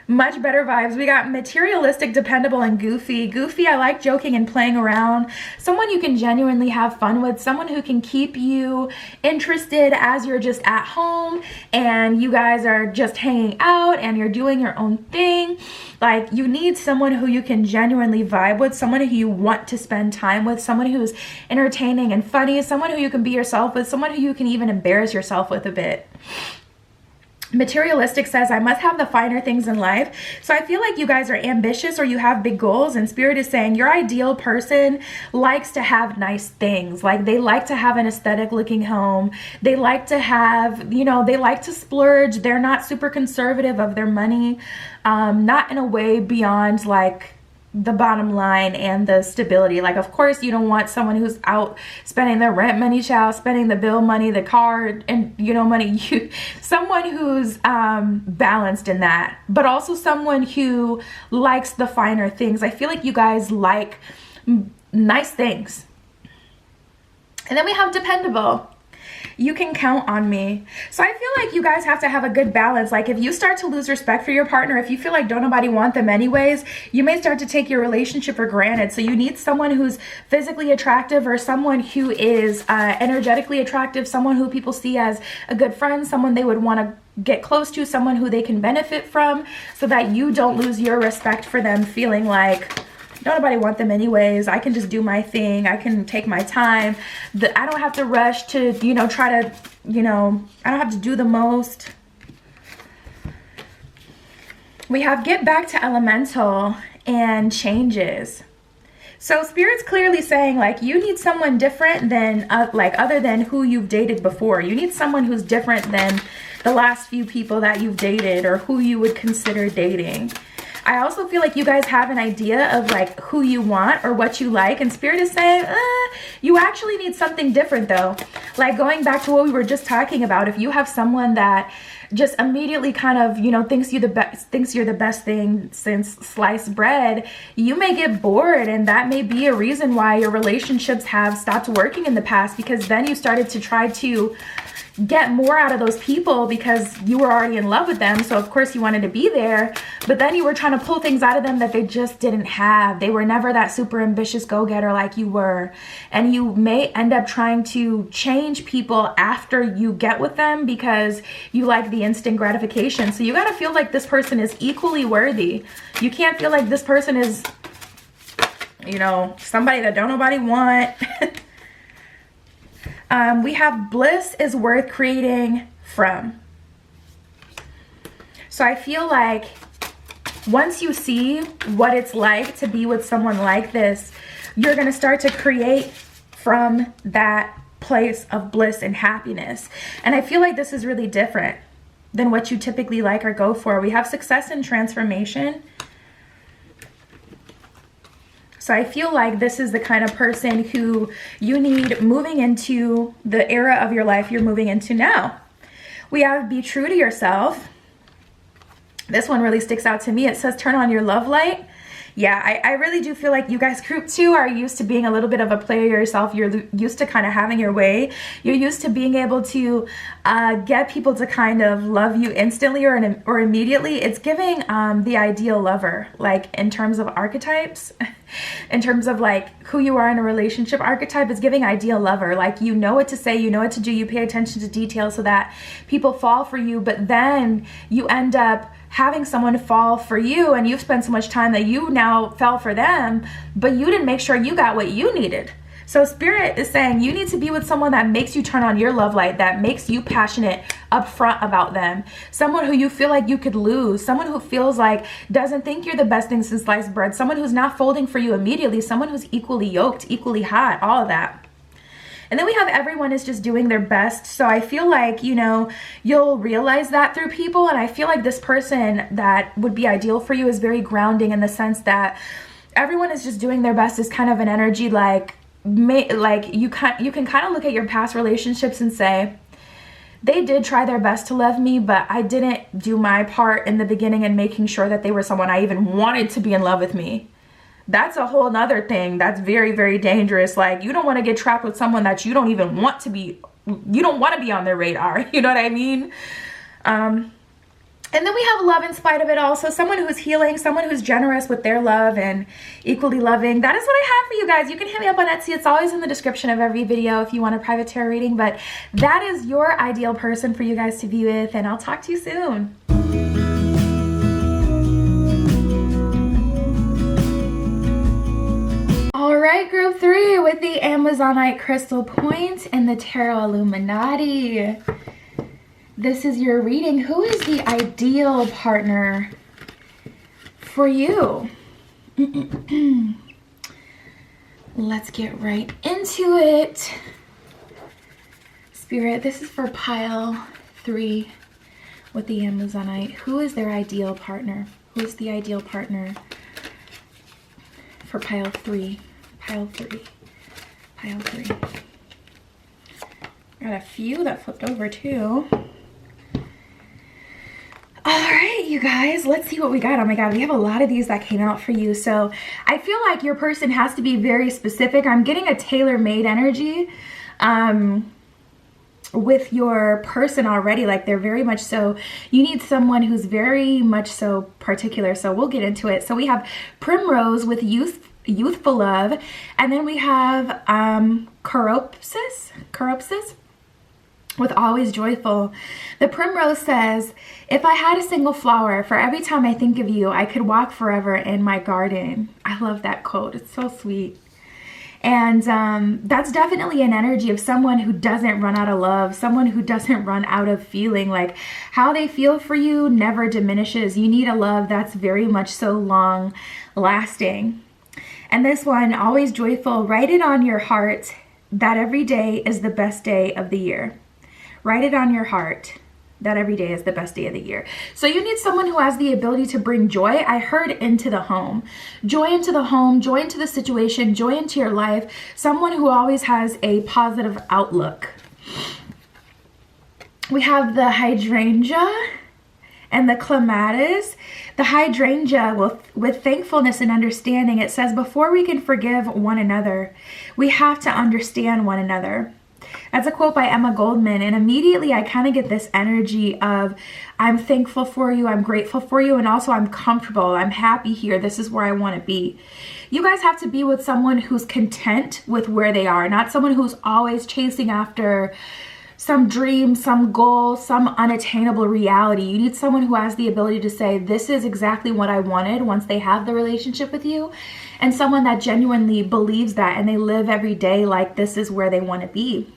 much better vibes. We got materialistic, dependable, and goofy. Goofy, I like joking and playing around. Someone you can genuinely have fun with. Someone who can keep you interested as you're just at home and you guys are just hanging out and you're doing your own thing. Like, you need someone who you can genuinely vibe with, someone who you want to spend time with, someone who's entertaining and funny, someone who you can be yourself with, someone who you can even embarrass yourself with a bit. Materialistic says, I must have the finer things in life. So I feel like you guys are ambitious or you have big goals, and Spirit is saying your ideal person likes to have nice things. Like, they like to have an aesthetic looking home. They like to have, you know, they like to splurge. They're not super conservative of their money, not in a way beyond like the bottom line and the stability. Like, of course, you don't want someone who's out spending their rent money, child, spending the bill money, the car, and, you know, money. Someone who's balanced in that, but also someone who likes the finer things. I feel like you guys like nice things. And then we have dependable. You can count on me. So I feel like you guys have to have a good balance. Like, if you start to lose respect for your partner, if you feel like don't nobody want them anyways, you may start to take your relationship for granted. So you need someone who's physically attractive or someone who is energetically attractive, someone who people see as a good friend, someone they would want to get close to, someone who they can benefit from, so that you don't lose your respect for them, feeling like don't nobody want them anyways. I can just do my thing. I can take my time. I don't have to rush to, you know, try to, you know, I don't have to do the most. We have get back to elemental and changes. So Spirit's clearly saying, like, you need someone different than, like, other than who you've dated before. You need someone who's different than the last few people that you've dated or who you would consider dating. I also feel like you guys have an idea of like who you want or what you like, and Spirit is saying, you actually need something different though. Like, going back to what we were just talking about, if you have someone that just immediately kind of, you know, thinks you're the best thing since sliced bread, you may get bored, and that may be a reason why your relationships have stopped working in the past, because then you started to try to get more out of those people because you were already in love with them. So of course you wanted to be there, but then you were trying to pull things out of them that they just didn't have. They were never that super ambitious go-getter like you were. And you may end up trying to change people after you get with them because you like the instant gratification. So you got to feel like this person is equally worthy. You can't feel like this person is, you know, somebody that don't nobody want. We have bliss is worth creating from. So I feel like once you see what it's like to be with someone like this, you're going to start to create from that place of bliss and happiness. And I feel like this is really different than what you typically like or go for. We have success and transformation. So I feel like this is the kind of person who you need moving into the era of your life you're moving into now. We have be true to yourself. This one really sticks out to me. It says turn on your love light. Yeah, I really do feel like you guys group 2 are used to being a little bit of a player yourself. You're used to kind of having your way. You're used to being able to get people to kind of love you instantly or immediately. It's giving the ideal lover, like in terms of archetypes, in terms of like who you are in a relationship archetype. It's giving ideal lover. Like, you know what to say, you know what to do, you pay attention to details so that people fall for you, but then you end up having someone fall for you, and you've spent so much time that you now fell for them, but you didn't make sure you got what you needed. So Spirit is saying you need to be with someone that makes you turn on your love light, that makes you passionate upfront about them. Someone who you feel like you could lose. Someone who feels like doesn't think you're the best thing since sliced bread. Someone who's not folding for you immediately. Someone who's equally yoked, equally hot, all of that. And then we have everyone is just doing their best. So I feel like, you know, you'll realize that through people. And I feel like this person that would be ideal for you is very grounding in the sense that everyone is just doing their best is kind of an energy like you can kind of look at your past relationships and say, they did try their best to love me, but I didn't do my part in the beginning in making sure that they were someone I even wanted to be in love with me. That's a whole nother thing that's very, very dangerous. Like, you don't want to get trapped with someone that you don't even want to be, you don't want to be on their radar. You know what I mean? And then we have love in spite of it all. So someone who's healing, someone who's generous with their love and equally loving. That is what I have for you guys. You can hit me up on Etsy. It's always in the description of every video if you want a private tarot reading. But that is your ideal person for you guys to be with. And I'll talk to you soon. All right, group 3 with the Amazonite Crystal Point and the Tarot Illuminati. This is your reading. Who is the ideal partner for you? Let's get right into it. Spirit, this is for pile 3 with the Amazonite. Who is their ideal partner? Who is the ideal partner for pile 3? Pile 3. Pile 3. Got a few that flipped over too. All right, you guys, let's see what we got. Oh my God, we have a lot of these that came out for you. So I feel like your person has to be very specific. I'm getting a tailor-made energy with your person already. Like, they're very much so, you need someone who's very much so particular. So we'll get into it. So we have Primrose with youthful love. And then we have Choropsis with always joyful. The Primrose says, if I had a single flower, for every time I think of you, I could walk forever in my garden. I love that quote. It's so sweet. And that's definitely an energy of someone who doesn't run out of love, someone who doesn't run out of feeling. Like, how they feel for you never diminishes. You need a love that's very much so long lasting. And this one, always joyful, write it on your heart that every day is the best day of the year. Write it on your heart that every day is the best day of the year. So you need someone who has the ability to bring joy. I heard into the home. Joy into the home, joy into the situation, joy into your life. Someone who always has a positive outlook. We have the Hydrangea and the Clematis. The Hydrangea with thankfulness and understanding. It says, before we can forgive one another, we have to understand one another. That's a quote by Emma Goldman, and immediately I kind of get this energy of, I'm thankful for you, I'm grateful for you, and also I'm comfortable, I'm happy here, this is where I want to be. You guys have to be with someone who's content with where they are, not someone who's always chasing after some dream, some goal, some unattainable reality. You need someone who has the ability to say, this is exactly what I wanted once they have the relationship with you, and someone that genuinely believes that and they live every day like this is where they want to be.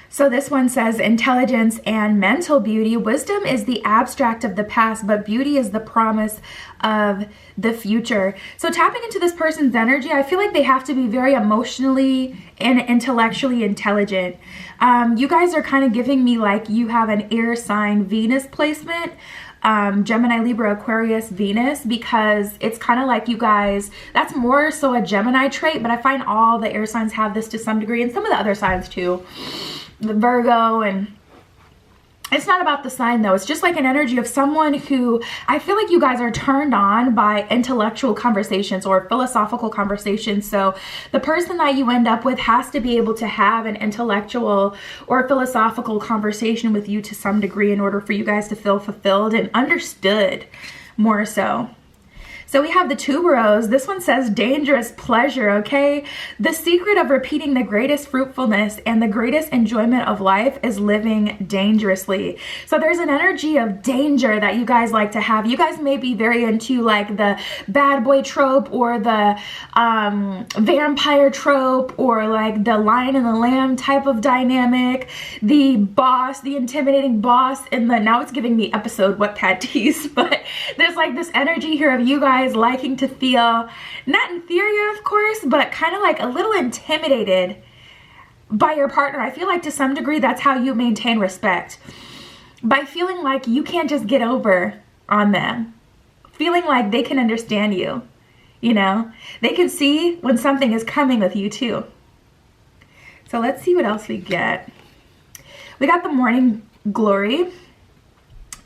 So this one says, intelligence and mental beauty. Wisdom is the abstract of the past, but beauty is the promise of the future. So tapping into this person's energy, I feel like they have to be very emotionally and intellectually intelligent. You guys are kind of giving me like you have an air sign Venus placement. Gemini, Libra, Aquarius, Venus, because it's kind of like you guys, that's more so a Gemini trait, but I find all the air signs have this to some degree, and some of the other signs too. The Virgo, and it's not about the sign though. It's just like an energy of someone who, I feel like you guys are turned on by intellectual conversations or philosophical conversations. So the person that you end up with has to be able to have an intellectual or philosophical conversation with you to some degree in order for you guys to feel fulfilled and understood more so. So we have the tuberose. This one says dangerous pleasure, okay? The secret of repeating the greatest fruitfulness and the greatest enjoyment of life is living dangerously. So there's an energy of danger that you guys like to have. You guys may be very into like the bad boy trope or the vampire trope or like the lion and the lamb type of dynamic. The boss, the intimidating boss, and now it's giving me episode Wattpad tease, but there's like this energy here of you guys liking to feel not inferior, of course, but kind of like a little intimidated by your partner. I feel like to some degree that's how you maintain respect, by feeling like you can't just get over on them, feeling like they can understand you, you know, they can see when something is coming with you too. So let's see what else we get. We got the morning glory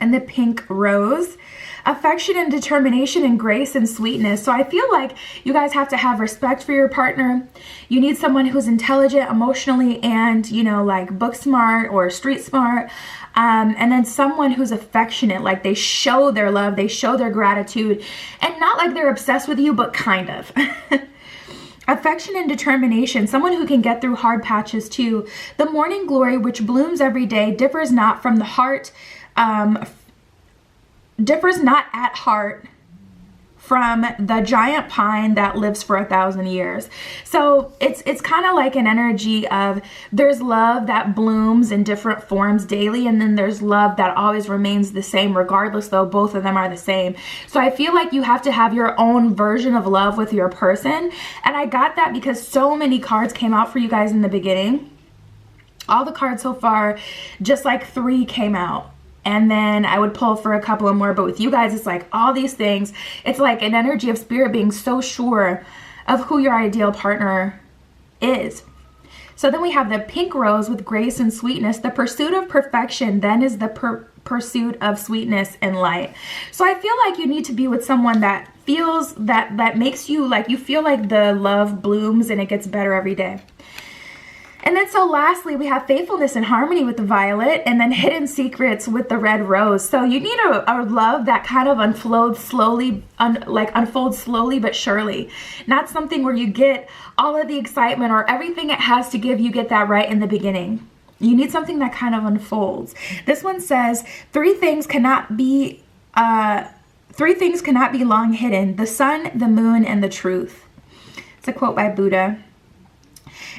and the pink rose. Affection and determination and grace and sweetness. So I feel like you guys have to have respect for your partner. You need someone who's intelligent emotionally and, you know, like book smart or street smart. And then someone who's affectionate, like they show their love, they show their gratitude, and not like they're obsessed with you, but kind of. Affection and determination, someone who can get through hard patches too. The morning glory, which blooms every day, differs not from the heart, differs not at heart from the giant pine that lives for 1,000 years. So it's kind of like an energy of there's love that blooms in different forms daily, and then there's love that always remains the same regardless, though both of them are the same. So I feel like you have to have your own version of love with your person, and I got that because so many cards came out for you guys in the beginning. All the cards so far, just like 3 came out. And then I would pull for a couple of more, but with you guys, it's like all these things. It's like an energy of spirit being so sure of who your ideal partner is. So then we have the pink rose with grace and sweetness. The pursuit of perfection then is the pursuit of sweetness and light. So I feel like you need to be with someone that feels that makes you like, you feel like the love blooms and it gets better every day. And then so lastly, we have faithfulness and harmony with the violet, and then hidden secrets with the red rose. So you need a love that kind of unfolds slowly but surely. Not something where you get all of the excitement or everything it has to give, you get that right in the beginning. You need something that kind of unfolds. This one says, three things cannot be long hidden: the sun, the moon, and the truth. It's a quote by Buddha.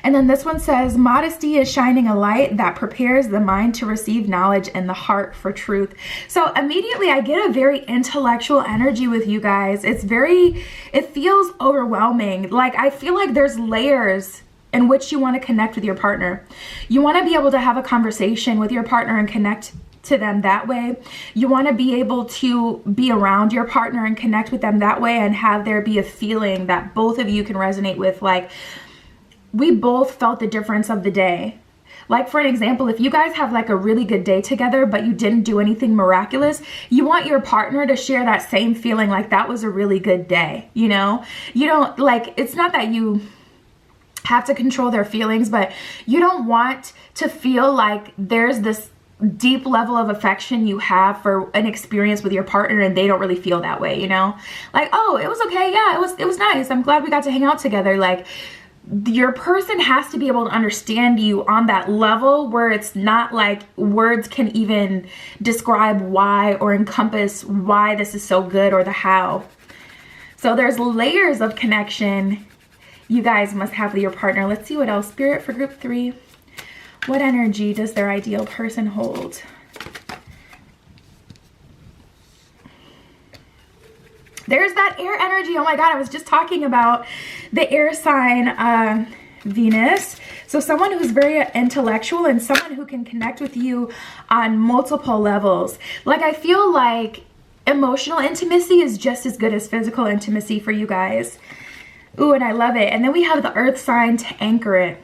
And then this one says, modesty is shining a light that prepares the mind to receive knowledge and the heart for truth. So immediately I get a very intellectual energy with you guys. It feels overwhelming. Like I feel like there's layers in which you want to connect with your partner. You want to be able to have a conversation with your partner and connect to them that way. You want to be able to be around your partner and connect with them that way and have there be a feeling that both of you can resonate with, like, we both felt the difference of the day. Like for an example, if you guys have like a really good day together, but you didn't do anything miraculous, you want your partner to share that same feeling, like that was a really good day, you know? You don't, like, it's not that you have to control their feelings, but you don't want to feel like there's this deep level of affection you have for an experience with your partner and they don't really feel that way, you know? Like, oh, it was okay, yeah, it was nice, I'm glad we got to hang out together. Like, your person has to be able to understand you on that level where it's not like words can even describe why or encompass why this is so good or the how. So there's layers of connection you guys must have with your partner. Let's see what else. Spirit for group 3. What energy does their ideal person hold? There's that air energy. Oh my God, I was just talking about the air sign Venus. So someone who's very intellectual and someone who can connect with you on multiple levels. Like I feel like emotional intimacy is just as good as physical intimacy for you guys. Ooh, and I love it. And then we have the earth sign to anchor it.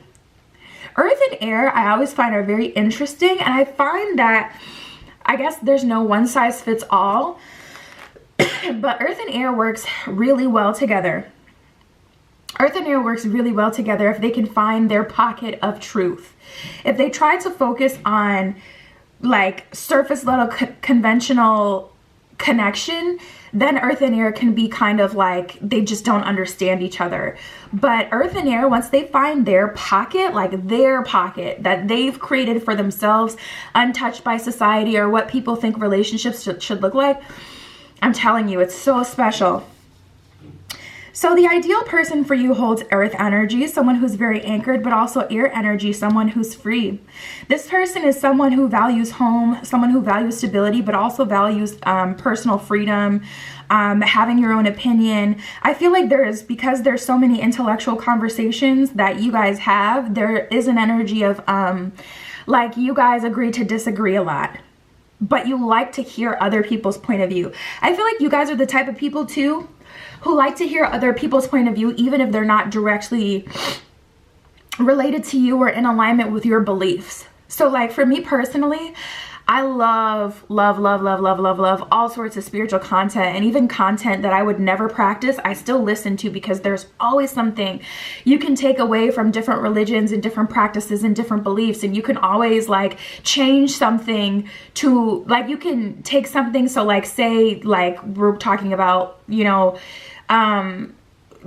Earth and air, I always find are very interesting. And I find that, I guess there's no one size fits all. But earth and air works really well together. Earth and air works really well together if they can find their pocket of truth. If they try to focus on like surface level conventional connection, then earth and air can be kind of like they just don't understand each other. But earth and air, once they find their pocket, like their pocket that they've created for themselves, untouched by society or what people think relationships should look like, I'm telling you, it's so special. So the ideal person for you holds earth energy, someone who's very anchored, but also air energy, someone who's free. This person is someone who values home, someone who values stability, but also values personal freedom, having your own opinion. I feel like because there's so many intellectual conversations that you guys have, there is an energy of like you guys agree to disagree a lot, but you like to hear other people's point of view. I feel like you guys are the type of people too who like to hear other people's point of view, even if they're not directly related to you or in alignment with your beliefs. So like for me personally, I love all sorts of spiritual content, and even content that I would never practice, I still listen to, because there's always something you can take away from different religions and different practices and different beliefs, and you can always like change something to, like, you can take something. So like say like we're talking about, you know,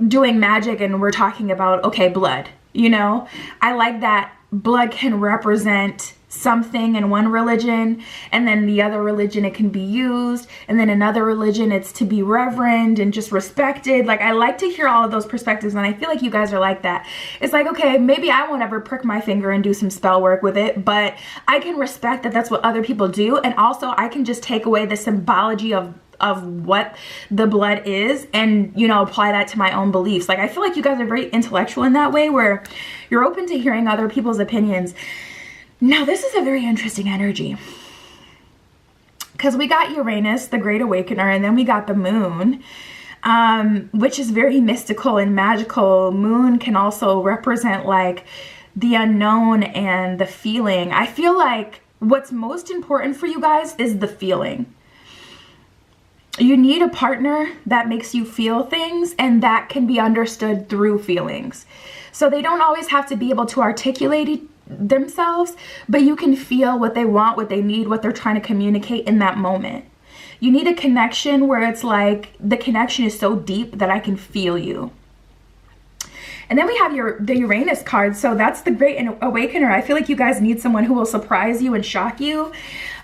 doing magic, and we're talking about, okay, blood, you know, I like that blood can represent something in one religion, and then the other religion it can be used, and then another religion it's to be reverend and just respected. Like, I like to hear all of those perspectives, and I feel like you guys are like that. It's like, okay, maybe I won't ever prick my finger and do some spell work with it, but I can respect that that's what other people do, and also I can just take away the symbology of what the blood is and, you know, apply that to my own beliefs. Like, I feel like you guys are very intellectual in that way, where you're open to hearing other people's opinions. Now, this is a very interesting energy, because we got Uranus, the Great Awakener, and then we got the Moon, which is very mystical and magical. Moon can also represent like the unknown and the feeling. I feel like what's most important for you guys is the feeling. You need a partner that makes you feel things, and that can be understood through feelings. So they don't always have to be able to articulate themselves, but you can feel what they want, what they need, what they're trying to communicate in that moment. You need a connection where it's like the connection is so deep that I can feel you. And then we have the Uranus card. So that's the Great Awakener. I feel like you guys need someone who will surprise you and shock you.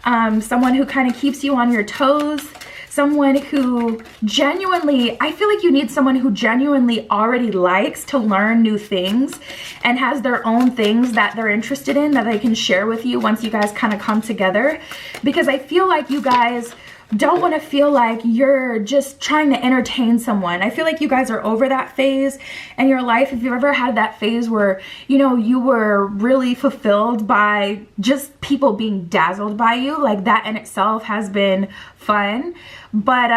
Someone who kind of keeps you on your toes. Someone who genuinely, I feel like you need someone who genuinely already likes to learn new things and has their own things that they're interested in that they can share with you once you guys kind of come together. Because I feel like you guys don't want to feel like you're just trying to entertain someone. I feel like you guys are over that phase in your life. If you've ever had that phase where, you know, you were really fulfilled by just people being dazzled by you, like that in itself has been fun. But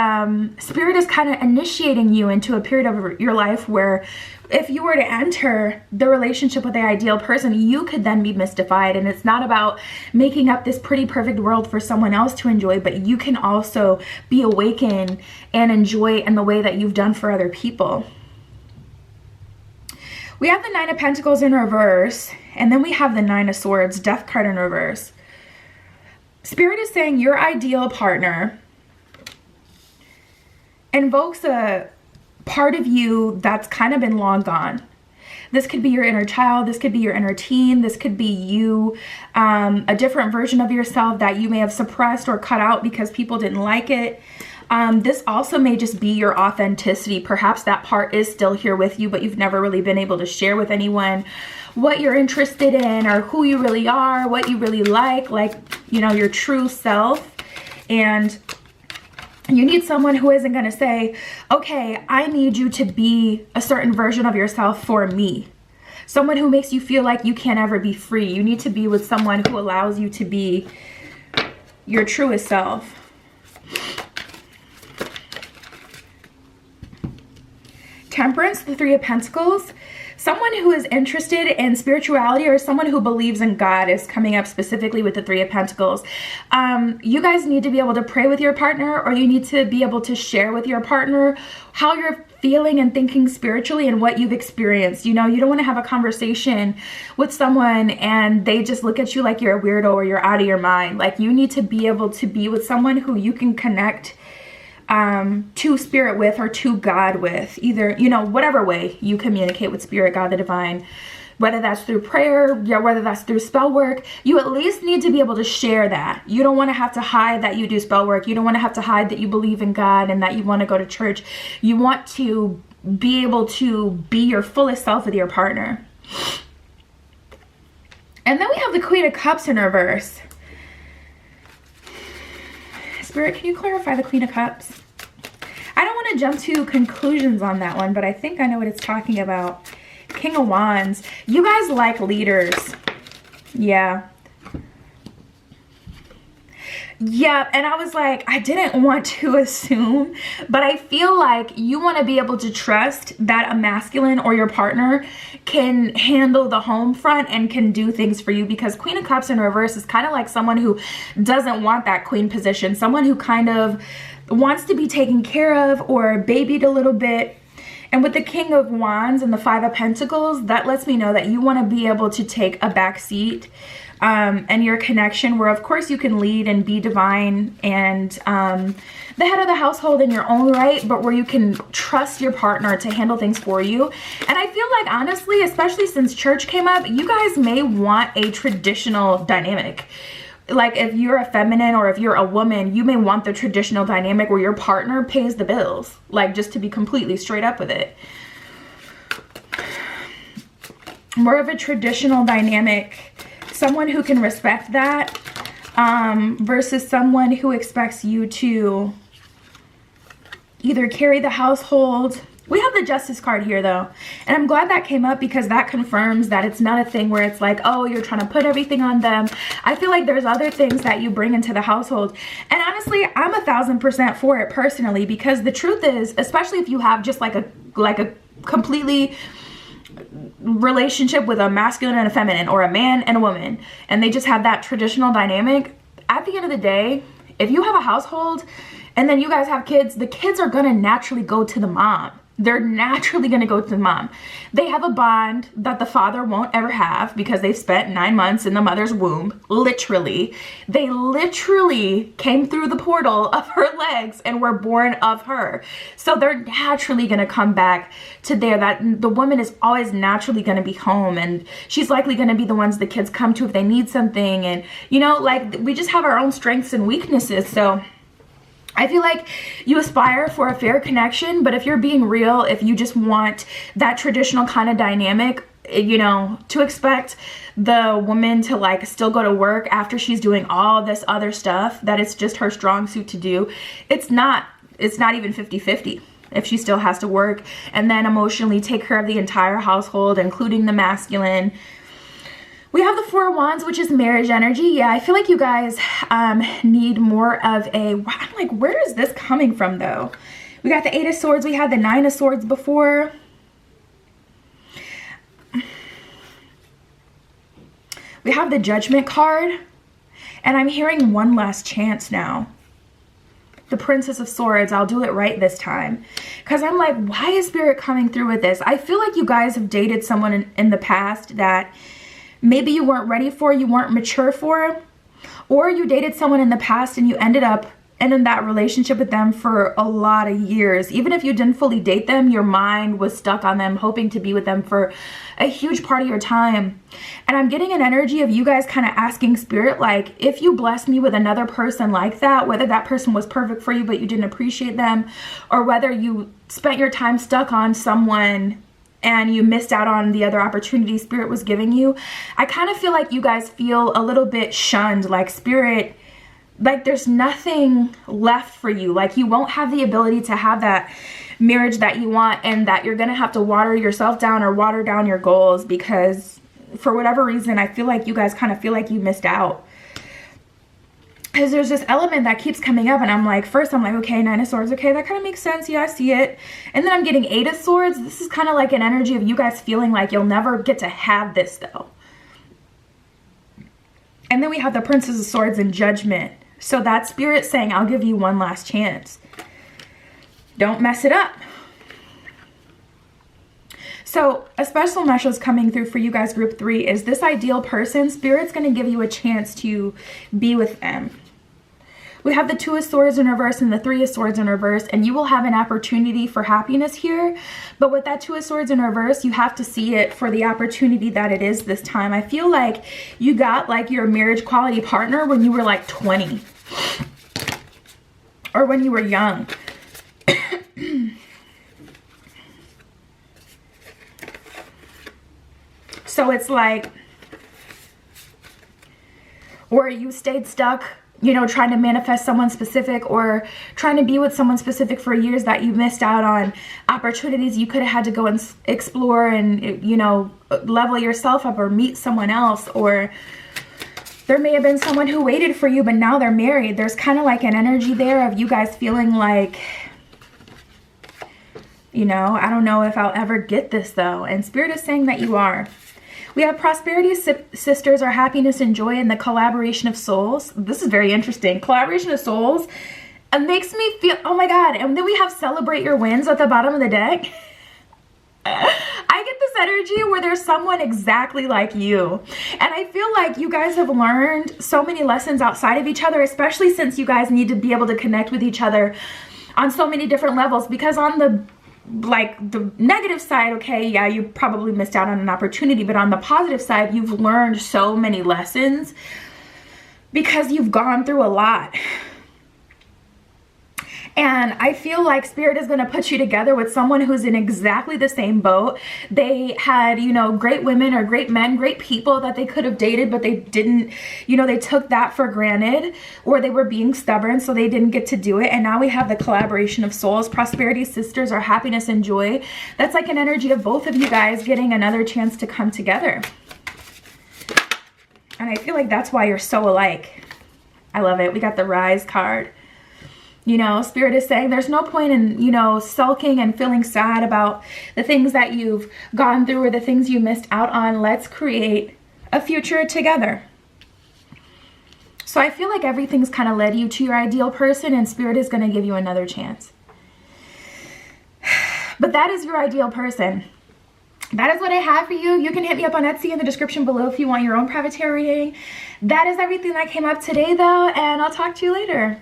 Spirit is kind of initiating you into a period of your life where if you were to enter the relationship with the ideal person, you could then be mystified. And it's not about making up this pretty perfect world for someone else to enjoy, but you can also be awakened and enjoy in the way that you've done for other people. We have the Nine of Pentacles in reverse, and then we have the Nine of Swords, Death card in reverse. Spirit is saying your ideal partner invokes a part of you that's kind of been long gone. This could be your inner child, this could be your inner teen, this could be you, a different version of yourself that you may have suppressed or cut out because people didn't like it. This also may just be your authenticity. Perhaps that part is still here with you, but you've never really been able to share with anyone what you're interested in or who you really are, what you really like, you know, your true self. And you need someone who isn't going to say, okay, I need you to be a certain version of yourself for me. Someone who makes you feel like you can't ever be free. You need to be with someone who allows you to be your truest self. Temperance, the Three of Pentacles. Someone who is interested in spirituality or someone who believes in God is coming up specifically with the Three of Pentacles. You guys need to be able to pray with your partner, or you need to be able to share with your partner how you're feeling and thinking spiritually and what you've experienced. You know, you don't want to have a conversation with someone and they just look at you like you're a weirdo or you're out of your mind. Like, you need to be able to be with someone who you can connect to spirit with, or to God with, either, you know, whatever way you communicate with spirit, God, the divine, whether that's through prayer, yeah, whether that's through spell work, you at least need to be able to share that. You don't want to have to hide that you do spell work. You don't want to have to hide that you believe in God and that you want to go to church. You want to be able to be your fullest self with your partner. And then we have the Queen of Cups in reverse. Spirit, can you clarify the Queen of Cups? I don't want to jump to conclusions on that one, but I think I know what it's talking about. King of Wands. You guys like leaders. Yeah. Yeah, and I was like, I didn't want to assume, but I feel like you want to be able to trust that a masculine or your partner can handle the home front and can do things for you, because Queen of Cups in reverse is kind of like someone who doesn't want that queen position, someone who kind of wants to be taken care of or babied a little bit. And with the King of Wands and the Five of Pentacles, that lets me know that you want to be able to take a back seat, and your connection where, of course, you can lead and be divine and the head of the household in your own right, but where you can trust your partner to handle things for you. And I feel like, honestly, especially since church came up, you guys may want a traditional dynamic. Like if you're a feminine or if you're a woman, you may want the traditional dynamic where your partner pays the bills, like just to be completely straight up with it. More of a traditional dynamic, someone who can respect that, versus someone who expects you to either carry the household. We have the Justice card here though, and I'm glad that came up because that confirms that it's not a thing where it's like, oh, you're trying to put everything on them. I feel like there's other things that you bring into the household, and honestly, I'm 1000% for it personally, because the truth is, especially if you have just like a completely relationship with a masculine and a feminine, or a man and a woman, and they just have that traditional dynamic, at the end of the day, if you have a household and then you guys have kids, the kids are gonna naturally go to the mom. They're naturally going to go to the mom. They have a bond that the father won't ever have because they've spent 9 months in the mother's womb. Literally. They literally came through the portal of her legs and were born of her. So they're naturally going to come back to there. That the woman is always naturally going to be home, and she's likely going to be the ones the kids come to if they need something. And, you know, like, we just have our own strengths and weaknesses. So I feel like you aspire for a fair connection, but if you're being real, if you just want that traditional kind of dynamic, you know, to expect the woman to like still go to work after she's doing all this other stuff that it's just her strong suit to do, it's not even 50-50. If she still has to work and then emotionally take care of the entire household, including the masculine. We have the Four of Wands, which is marriage energy. Yeah, I feel like you guys need more of a, I'm like, where is this coming from though? We got the Eight of Swords. We had the Nine of Swords before. We have the Judgment card. And I'm hearing one last chance now. The Princess of Swords. I'll do it right this time. Because I'm like, why is Spirit coming through with this? I feel like you guys have dated someone in the past that maybe you weren't ready for, you weren't mature for, or you dated someone in the past and you ended up in that relationship with them for a lot of years. Even if you didn't fully date them, your mind was stuck on them, hoping to be with them for a huge part of your time. And I'm getting an energy of you guys kind of asking Spirit, like, if you bless me with another person like that, whether that person was perfect for you but you didn't appreciate them, or whether you spent your time stuck on someone and you missed out on the other opportunities Spirit was giving you, I kind of feel like you guys feel a little bit shunned, like Spirit, like there's nothing left for you. Like you won't have the ability to have that marriage that you want, and that you're going to have to water yourself down or water down your goals because for whatever reason, I feel like you guys kind of feel like you missed out. Because there's this element that keeps coming up, and I'm like, first I'm like, okay, Nine of Swords, okay, that kind of makes sense, yeah, I see it. And then I'm getting Eight of Swords. This is kind of like an energy of you guys feeling like you'll never get to have this though. And then we have the Princess of Swords and Judgment. So that's Spirit saying, I'll give you one last chance. Don't mess it up. So a special message coming through for you guys, group 3, is this ideal person. Spirit's going to give you a chance to be with them. We have the Two of Swords in reverse and the Three of Swords in reverse, and you will have an opportunity for happiness here. But with that Two of Swords in reverse, you have to see it for the opportunity that it is this time. I feel like you got like your marriage quality partner when you were like 20 or when you were young. So it's like, or you stayed stuck, you know, trying to manifest someone specific or trying to be with someone specific for years that you missed out on opportunities you could have had to go and explore and, you know, level yourself up or meet someone else. Or there may have been someone who waited for you, but now they're married. There's kind of like an energy there of you guys feeling like, you know, I don't know if I'll ever get this though. And Spirit is saying that you are. We have prosperity sisters, our happiness and joy, and the collaboration of souls. This is very interesting. Collaboration of souls. It makes me feel, oh my God. And then we have celebrate your wins at the bottom of the deck. I get this energy where there's someone exactly like you. And I feel like you guys have learned so many lessons outside of each other, especially since you guys need to be able to connect with each other on so many different levels. Because on the negative side, okay, yeah, you probably missed out on an opportunity, but on the positive side, you've learned so many lessons because you've gone through a lot. And I feel like Spirit is going to put you together with someone who's in exactly the same boat. They had, you know, great women or great men, great people that they could have dated, but they didn't, you know, they took that for granted, or they were being stubborn, so they didn't get to do it. And now we have the collaboration of souls, prosperity sisters, our happiness and joy. That's like an energy of both of you guys getting another chance to come together. And I feel like that's why you're so alike. I love it. We got the Rise card. You know, Spirit is saying there's no point in, you know, sulking and feeling sad about the things that you've gone through or the things you missed out on. Let's create a future together. So I feel like everything's kind of led you to your ideal person, and Spirit is going to give you another chance. But that is your ideal person. That is what I have for you. You can hit me up on Etsy in the description below if you want your own private tarot reading. That is everything that came up today, though, and I'll talk to you later.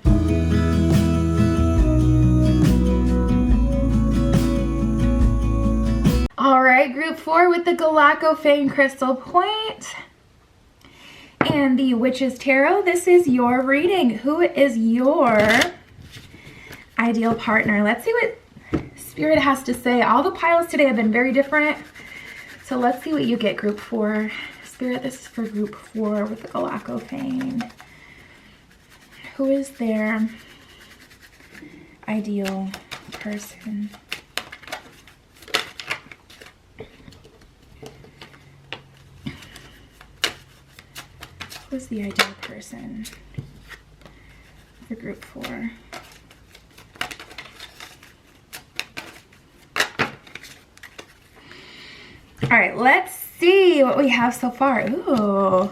All right, group 4 with the Galactophane Crystal Point and the Witch's Tarot. This is your reading. Who is your ideal partner? Let's see what Spirit has to say. All the piles today have been very different. So let's see what you get, group 4. Spirit, this is for group 4 with the Galactophane. Who is their ideal person? Who's the ideal person for group 4? All right, let's see what we have so far. Ooh.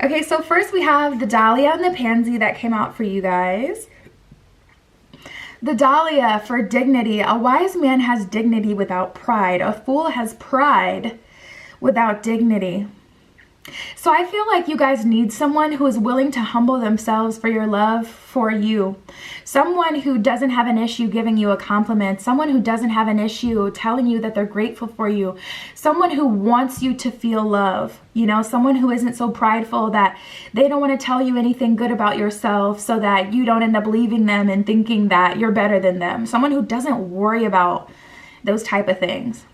Okay, so first we have the Dahlia and the Pansy that came out for you guys. The Dahlia for dignity. A wise man has dignity without pride. A fool has pride without dignity. So I feel like you guys need someone who is willing to humble themselves for your love for you. Someone who doesn't have an issue giving you a compliment. Someone who doesn't have an issue telling you that they're grateful for you. Someone who wants you to feel love. You know, someone who isn't so prideful that they don't want to tell you anything good about yourself so that you don't end up leaving them and thinking that you're better than them. Someone who doesn't worry about those type of things.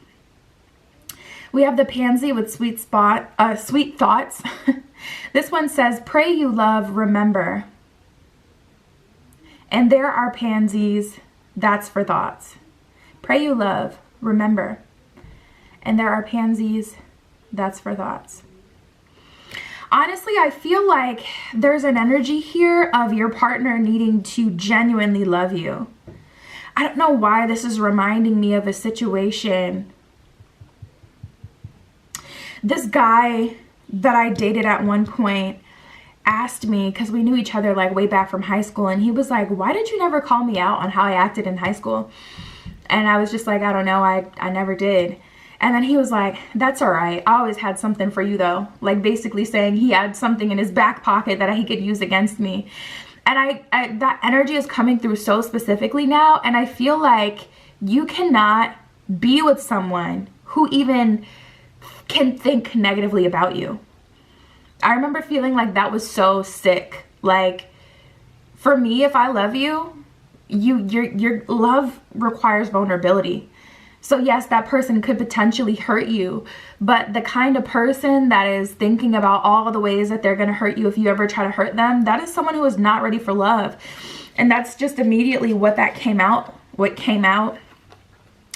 We have the Pansy with sweet thoughts. This one says, pray you love, remember. And there are pansies, that's for thoughts. Pray you love, remember. And there are pansies, that's for thoughts. Honestly, I feel like there's an energy here of your partner needing to genuinely love you. I don't know why this is reminding me of a situation. This guy that I dated at one point asked me, because we knew each other like way back from high school, and he was like, why did you never call me out on how I acted in high school? And I was just like, I don't know, I never did. And then he was like, that's all right, I always had something for you though. Like basically saying he had something in his back pocket that he could use against me. And I that energy is coming through so specifically now, and I feel like you cannot be with someone who even can think negatively about you. I remember feeling like that was so sick. Like, for me, if I love you, your love requires vulnerability. So yes, that person could potentially hurt you, but the kind of person that is thinking about all the ways that they're going to hurt you if you ever try to hurt them, that is someone who is not ready for love. And that's just immediately what came out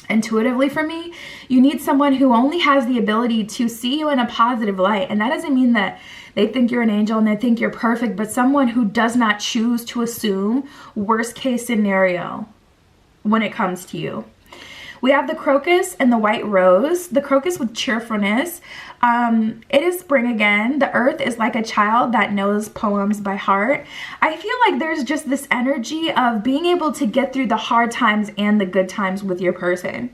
intuitively for me. You need someone who only has the ability to see you in a positive light. And that doesn't mean that they think you're an angel and they think you're perfect, but someone who does not choose to assume worst case scenario when it comes to you. We have the crocus and the white rose. The crocus with cheerfulness. It is spring again. The earth is like a child that knows poems by heart. I feel like there's just this energy of being able to get through the hard times and the good times with your person.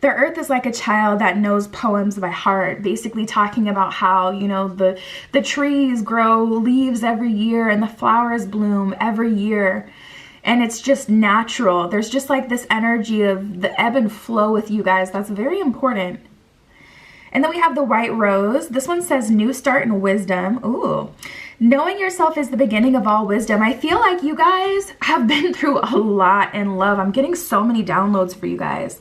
The earth is like a child that knows poems by heart, basically talking about how, you know, the trees grow leaves every year and the flowers bloom every year. And it's just natural. There's just like this energy of the ebb and flow with you guys. That's very important. And then we have the white rose. This one says new start and wisdom. Ooh. Knowing yourself is the beginning of all wisdom. I feel like you guys have been through a lot in love. I'm getting so many downloads for you guys.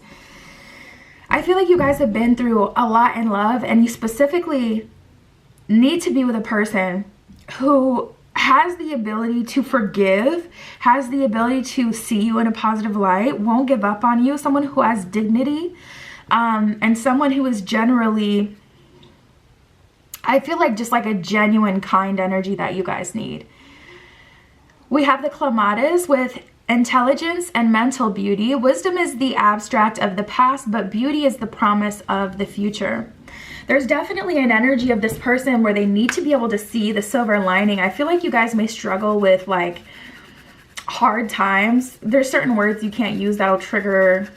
I feel like you guys have been through a lot in love, and you specifically need to be with a person who has the ability to forgive, has the ability to see you in a positive light, won't give up on you, someone who has dignity, and someone who is generally, I feel like just like a genuine kind energy that you guys need. We have the clematis with intelligence and mental beauty. Wisdom is the abstract of the past, but beauty is the promise of the future. There's definitely an energy of this person where they need to be able to see the silver lining. I feel like you guys may struggle with like hard times. There's certain words you can't use that'll trigger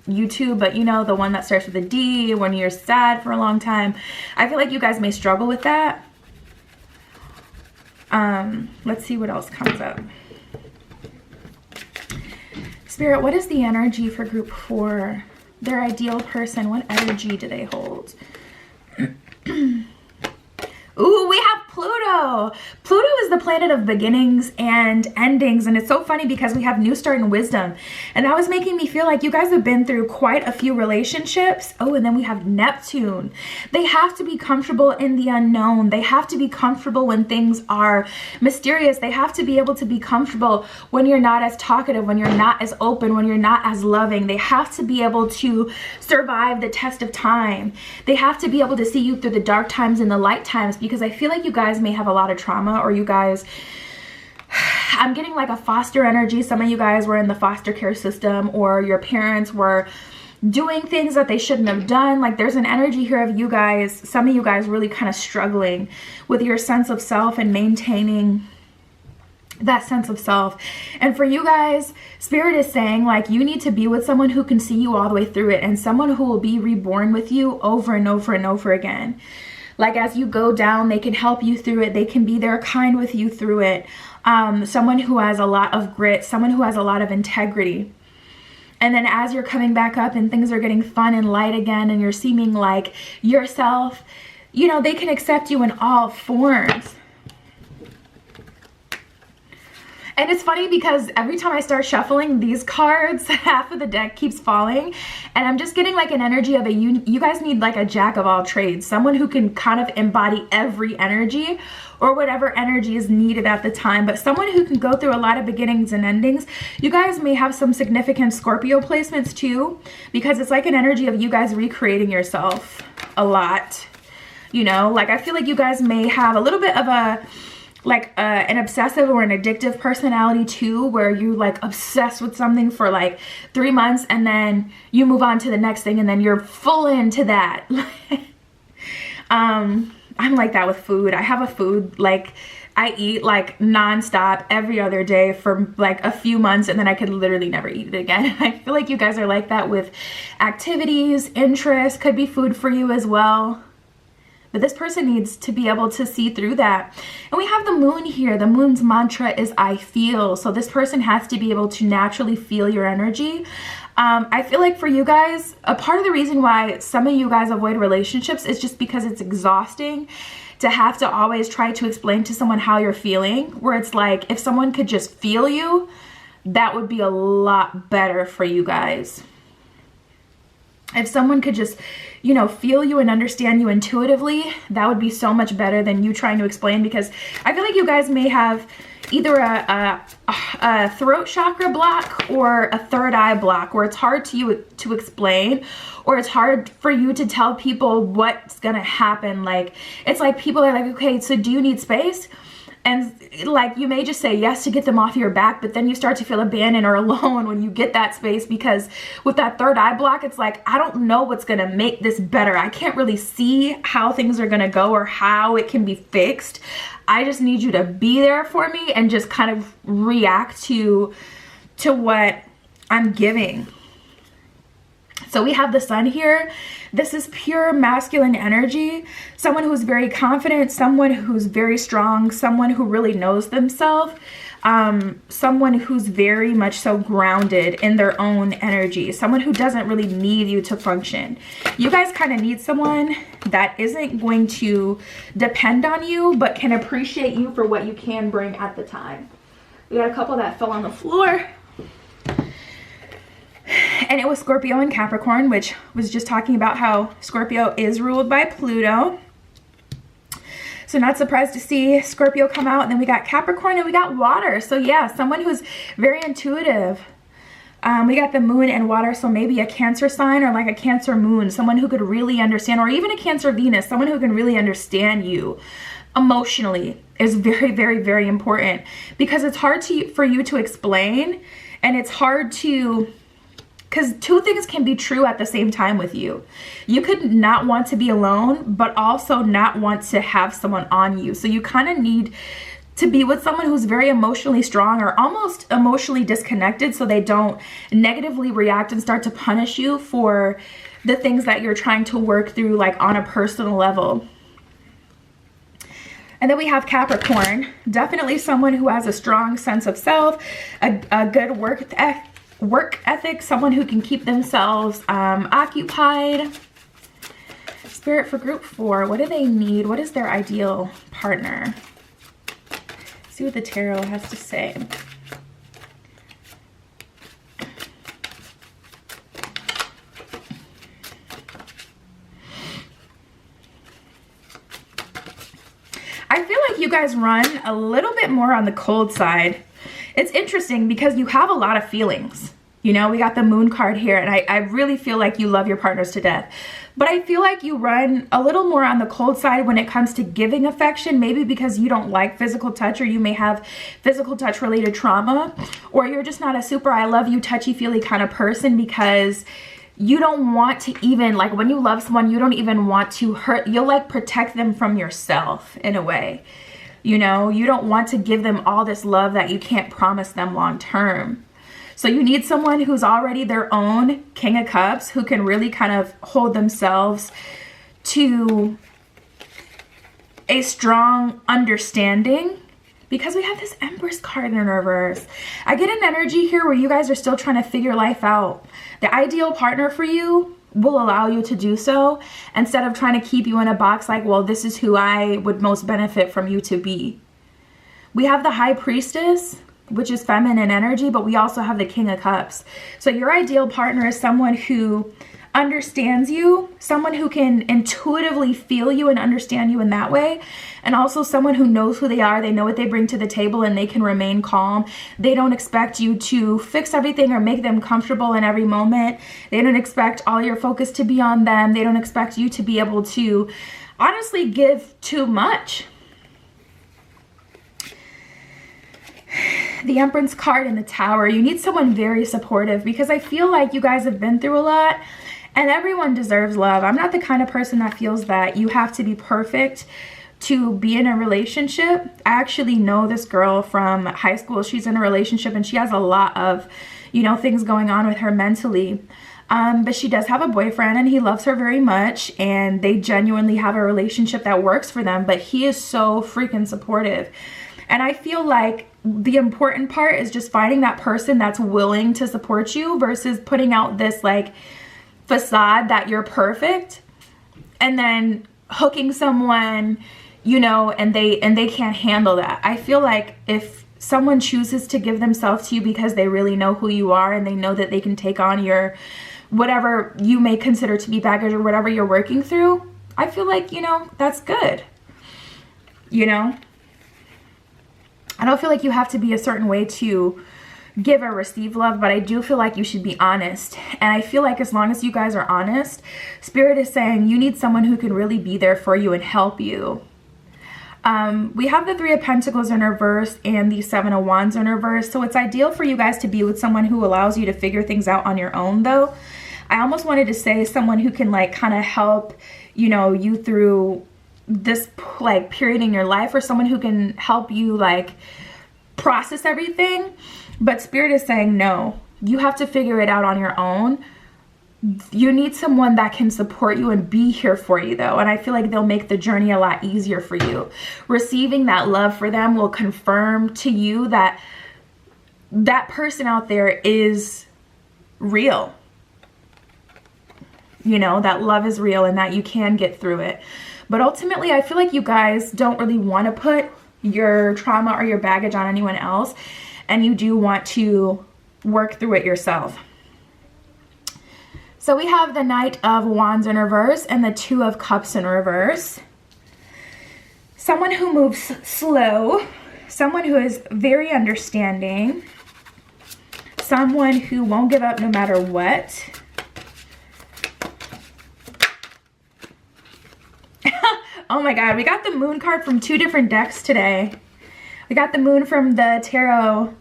YouTube, but you know, the one that starts with a D, when you're sad for a long time. I feel like you guys may struggle with that. Let's see what else comes up. Spirit, what is the energy for group 4? Their ideal person, what energy do they hold? Ooh, we have Pluto. Pluto is the planet of beginnings and endings, and it's so funny because we have new start and wisdom, and that was making me feel like you guys have been through quite a few relationships. Oh, and then we have Neptune. They have to be comfortable in the unknown. They have to be comfortable when things are mysterious. They have to be able to be comfortable when you're not as talkative, when you're not as open, when you're not as loving. They have to be able to survive the test of time. They have to be able to see you through the dark times and the light times, because I feel like you guys may have a lot of trauma, or you guys, I'm getting like a foster energy. Some of you guys were in the foster care system, or your parents were doing things that they shouldn't have done. Like there's an energy here of you guys, some of you guys really kind of struggling with your sense of self and maintaining that sense of self. And for you guys, Spirit is saying like you need to be with someone who can see you all the way through it, and someone who will be reborn with you over and over and over again. Like as you go down, they can help you through it. They can be there kind with you through it. Someone who has a lot of grit, someone who has a lot of integrity. And then as you're coming back up and things are getting fun and light again, and you're seeming like yourself, you know, they can accept you in all forms. And it's funny because every time I start shuffling these cards, half of the deck keeps falling. And I'm just getting like an energy of you guys need like a jack of all trades. Someone who can kind of embody every energy, or whatever energy is needed at the time. But someone who can go through a lot of beginnings and endings. You guys may have some significant Scorpio placements too, because it's like an energy of you guys recreating yourself a lot. You know, like I feel like you guys may have a little bit of a an obsessive or an addictive personality too, where you like obsess with something for like 3 months and then you move on to the next thing and then you're full into that. I'm like that with food. I have a food, like I eat like nonstop every other day for like a few months, and then I could literally never eat it again. I feel like you guys are like that with activities, interests, could be food for you as well. But this person needs to be able to see through that. And we have the moon here. The moon's mantra is I feel. So this person has to be able to naturally feel your energy. I feel like for you guys, a part of the reason why some of you guys avoid relationships is just because it's exhausting to have to always try to explain to someone how you're feeling, where it's like, if someone could just feel you, that would be a lot better for you guys. If someone could just, you know, feel you and understand you intuitively, that would be so much better than you trying to explain, because I feel like you guys may have either a throat chakra block or a third eye block, where it's hard to explain, or it's hard for you to tell people what's gonna happen. Like, it's like people are like, okay, so do you need space? And like, you may just say yes to get them off your back, but then you start to feel abandoned or alone when you get that space, because with that third eye block, it's like, I don't know what's gonna make this better. I can't really see how things are gonna go or how it can be fixed. I just need you to be there for me and just kind of react to what I'm giving. So we have the sun here. This is pure masculine energy. Someone who's very confident, someone who's very strong, someone who really knows themselves, someone who's very much so grounded in their own energy, someone who doesn't really need you to function. You guys kind of need someone that isn't going to depend on you, but can appreciate you for what you can bring at the time. We got a couple that fell on the floor. And it was Scorpio and Capricorn, which was just talking about how Scorpio is ruled by Pluto. So not surprised to see Scorpio come out. And then we got Capricorn and we got water. So yeah, someone who's very intuitive. We got the moon and water, so maybe a Cancer sign or like a Cancer moon, someone who could really understand, or even a Cancer Venus, someone who can really understand you emotionally is very, very, very important, because it's hard for you to explain, and it's hard to, because two things can be true at the same time with you. You could not want to be alone, but also not want to have someone on you. So you kind of need to be with someone who's very emotionally strong or almost emotionally disconnected, so they don't negatively react and start to punish you for the things that you're trying to work through, like on a personal level. And then we have Capricorn, definitely someone who has a strong sense of self, a good work ethic, someone who can keep themselves occupied. Spirit for group 4, what do they need? What is their ideal partner? See what the tarot has to say. I feel like you guys run a little bit more on the cold side. It's interesting because you have a lot of feelings. You know, we got the moon card here, and I really feel like you love your partners to death. But I feel like you run a little more on the cold side when it comes to giving affection, maybe because you don't like physical touch, or you may have physical touch related trauma, or you're just not a super I love you touchy-feely kind of person, because you don't want to even, like, when you love someone, you don't even want to hurt. You'll like protect them from yourself in a way. You know, you don't want to give them all this love that you can't promise them long term. So you need someone who's already their own King of Cups, who can really kind of hold themselves to a strong understanding, because we have this Empress card in reverse. I get an energy here where you guys are still trying to figure life out. The ideal partner for you will allow you to do so, instead of trying to keep you in a box like, well, this is who I would most benefit from you to be. We have the High Priestess, which is feminine energy, but we also have the King of Cups. So your ideal partner is someone who understands you, someone who can intuitively feel you and understand you in that way, and also someone who knows who they are, they know what they bring to the table, and they can remain calm. They don't expect you to fix everything or make them comfortable in every moment. They don't expect all your focus to be on them. They don't expect you to be able to honestly give too much. The Empress card in the Tower. You need someone very supportive, because I feel like you guys have been through a lot, and everyone deserves love. I'm not the kind of person that feels that you have to be perfect to be in a relationship. I actually know this girl from high school. She's in a relationship and she has a lot of, you know, things going on with her mentally. But she does have a boyfriend and he loves her very much, and they genuinely have a relationship that works for them, but he is so freaking supportive. And I feel like the important part is just finding that person that's willing to support you versus putting out this like facade that you're perfect and then hooking someone, you know, and they can't handle that. I feel like if someone chooses to give themselves to you because they really know who you are and they know that they can take on your whatever you may consider to be baggage or whatever you're working through, I feel like, you know, that's good. You know, I don't feel like you have to be a certain way to give or receive love, but I do feel like you should be honest. And I feel like as long as you guys are honest, Spirit is saying you need someone who can really be there for you and help you. We have the Three of Pentacles in reverse and the Seven of Wands in reverse. So it's ideal for you guys to be with someone who allows you to figure things out on your own though. I almost wanted to say someone who can like kind of help, you know, you through this like period in your life, or someone who can help you like process everything. But Spirit is saying no, you have to figure it out on your own. You need someone that can support you and be here for you though, and I feel like they'll make the journey a lot easier for you. Receiving that love for them will confirm to you that that person out there is real. You know, that love is real and that you can get through it. But ultimately, I feel like you guys don't really want to put your trauma or your baggage on anyone else, and you do want to work through it yourself. So we have the Knight of Wands in reverse and the Two of Cups in reverse. Someone who moves slow, someone who is very understanding, someone who won't give up no matter what. Oh my God, we got the Moon card from two different decks today. We got the Moon from the Tarot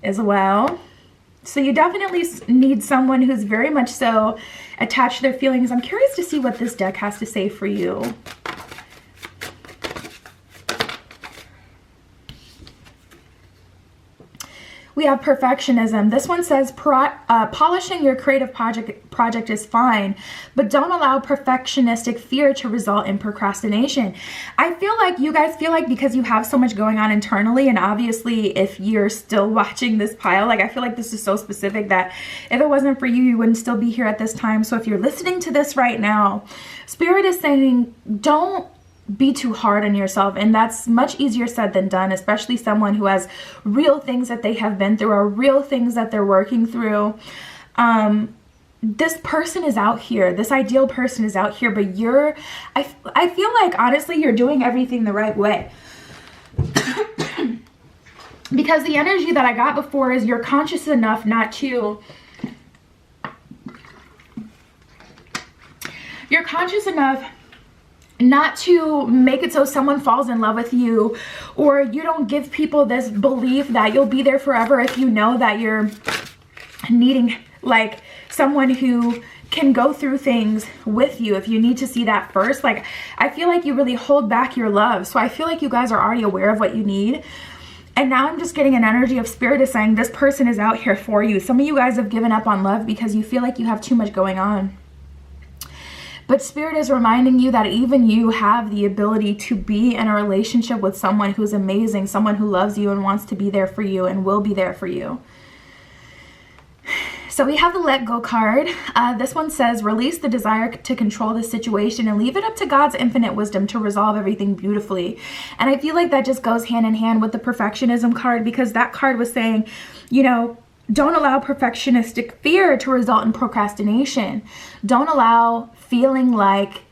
as well. So you definitely need someone who's very much so attached to their feelings. I'm curious to see what this deck has to say for you. We have perfectionism. This one says polishing your creative project is fine, but don't allow perfectionistic fear to result in procrastination. I feel like you guys feel like because you have so much going on internally, and obviously if you're still watching this pile, like I feel like this is so specific that if it wasn't for you, you wouldn't still be here at this time. So if you're listening to this right now, Spirit is saying don't be too hard on yourself, and that's much easier said than done, especially someone who has real things that they have been through or real things that they're working through. This person is out here, this ideal person is out here, but I feel like honestly you're doing everything the right way. Because the energy that I got before is you're conscious enough not to make it so someone falls in love with you, or you don't give people this belief that you'll be there forever if you know that you're needing like someone who can go through things with you. If you need to see that first, like I feel like you really hold back your love. So I feel like you guys are already aware of what you need. And now I'm just getting an energy of Spirit is saying this person is out here for you. Some of you guys have given up on love because you feel like you have too much going on. But Spirit is reminding you that even you have the ability to be in a relationship with someone who's amazing, someone who loves you and wants to be there for you and will be there for you. So we have the Let Go card. This one says, release the desire to control the situation and leave it up to God's infinite wisdom to resolve everything beautifully. And I feel like that just goes hand in hand with the perfectionism card, because that card was saying, you know, don't allow perfectionistic fear to result in procrastination. Don't allow feeling like,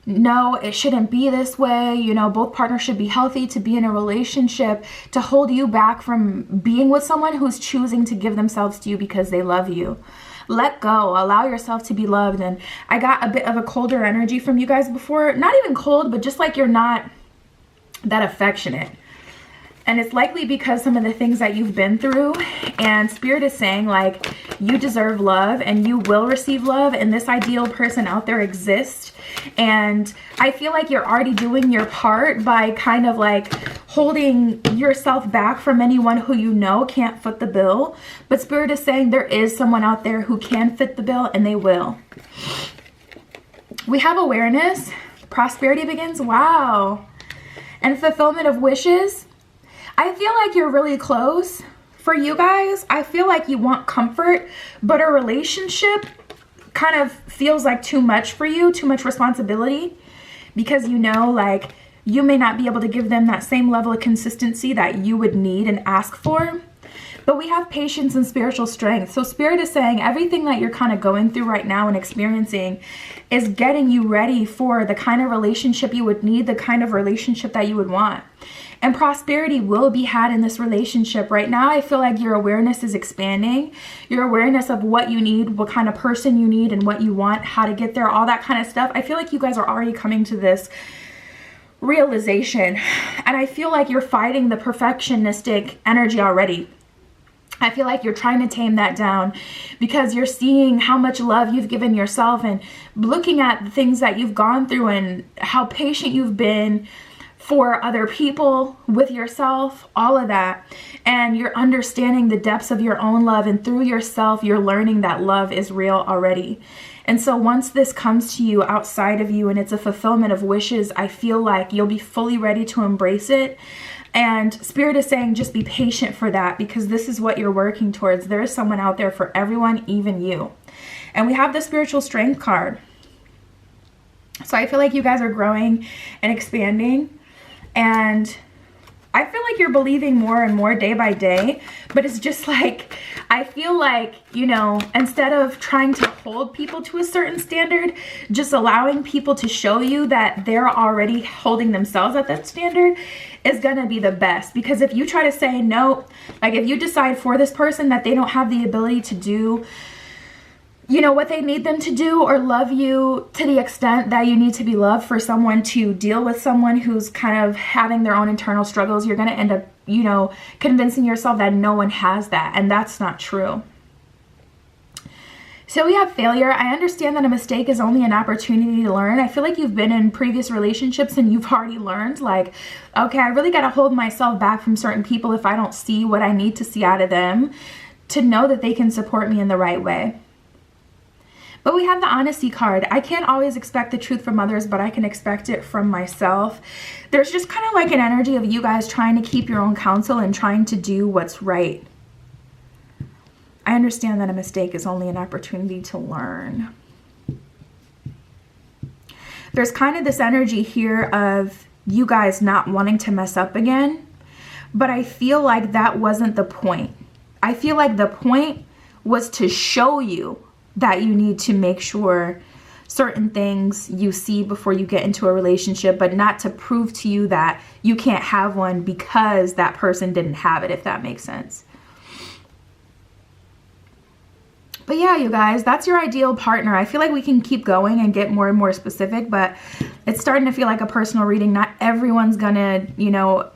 no, it shouldn't be this way. You know, both partners should be healthy to be in a relationship, to hold you back from being with someone who's choosing to give themselves to you because they love you. Let go. Allow yourself to be loved. And I got a bit of a colder energy from you guys before. Not even cold, but just like you're not that affectionate. And it's likely because some of the things that you've been through, and Spirit is saying like you deserve love and you will receive love, and this ideal person out there exists. And I feel like you're already doing your part by kind of like holding yourself back from anyone who you know can't foot the bill. But Spirit is saying there is someone out there who can fit the bill, and they will. We have awareness. Prosperity begins. Wow. And fulfillment of wishes. I feel like you're really close. For you guys, I feel like you want comfort, but a relationship kind of feels like too much for you, too much responsibility, because you know, like, you may not be able to give them that same level of consistency that you would need and ask for. But we have patience and spiritual strength. So Spirit is saying everything that you're kind of going through right now and experiencing is getting you ready for the kind of relationship you would need, the kind of relationship that you would want. And prosperity will be had in this relationship. Right now, I feel like your awareness is expanding. Your awareness of what you need, what kind of person you need, and what you want, how to get there, all that kind of stuff. I feel like you guys are already coming to this realization. And I feel like you're fighting the perfectionistic energy already. I feel like you're trying to tame that down because you're seeing how much love you've given yourself and looking at the things that you've gone through and how patient you've been for other people, with yourself, all of that. And you're understanding the depths of your own love, and through yourself, you're learning that love is real already. And so once this comes to you outside of you and it's a fulfillment of wishes, I feel like you'll be fully ready to embrace it. And Spirit is saying just be patient for that, because this is what you're working towards. There is someone out there for everyone, even you. And we have the spiritual strength card. So I feel like you guys are growing and expanding. And I feel like you're believing more and more day by day, but it's just like, I feel like, you know, instead of trying to hold people to a certain standard, just allowing people to show you that they're already holding themselves at that standard is going to be the best. Because if you try to say no, like if you decide for this person that they don't have the ability to do, you know, what they need them to do, or love you to the extent that you need to be loved for someone to deal with someone who's kind of having their own internal struggles, you're going to end up, you know, convincing yourself that no one has that. And that's not true. So we have failure. I understand that a mistake is only an opportunity to learn. I feel like you've been in previous relationships and you've already learned, like, okay, I really got to hold myself back from certain people if I don't see what I need to see out of them to know that they can support me in the right way. But we have the honesty card. I can't always expect the truth from others, but I can expect it from myself. There's just kind of like an energy of you guys trying to keep your own counsel and trying to do what's right. I understand that a mistake is only an opportunity to learn. There's kind of this energy here of you guys not wanting to mess up again, but I feel like that wasn't the point. I feel like the point was to show you that you need to make sure certain things you see before you get into a relationship, but not to prove to you that you can't have one because that person didn't have it, if that makes sense. But yeah, you guys, that's your ideal partner. I feel like we can keep going and get more and more specific, but it's starting to feel like a personal reading. Not everyone's gonna, you know,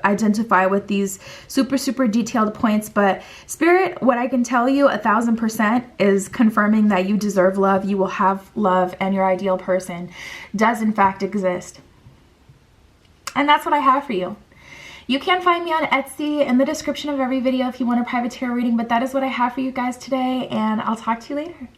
identify with these super, super detailed points, but Spirit, what I can tell you 1000% is confirming that you deserve love, you will have love, and your ideal person does in fact exist. And that's what I have for you. You can find me on Etsy in the description of every video if you want a private tarot reading, but that is what I have for you guys today, and I'll talk to you later.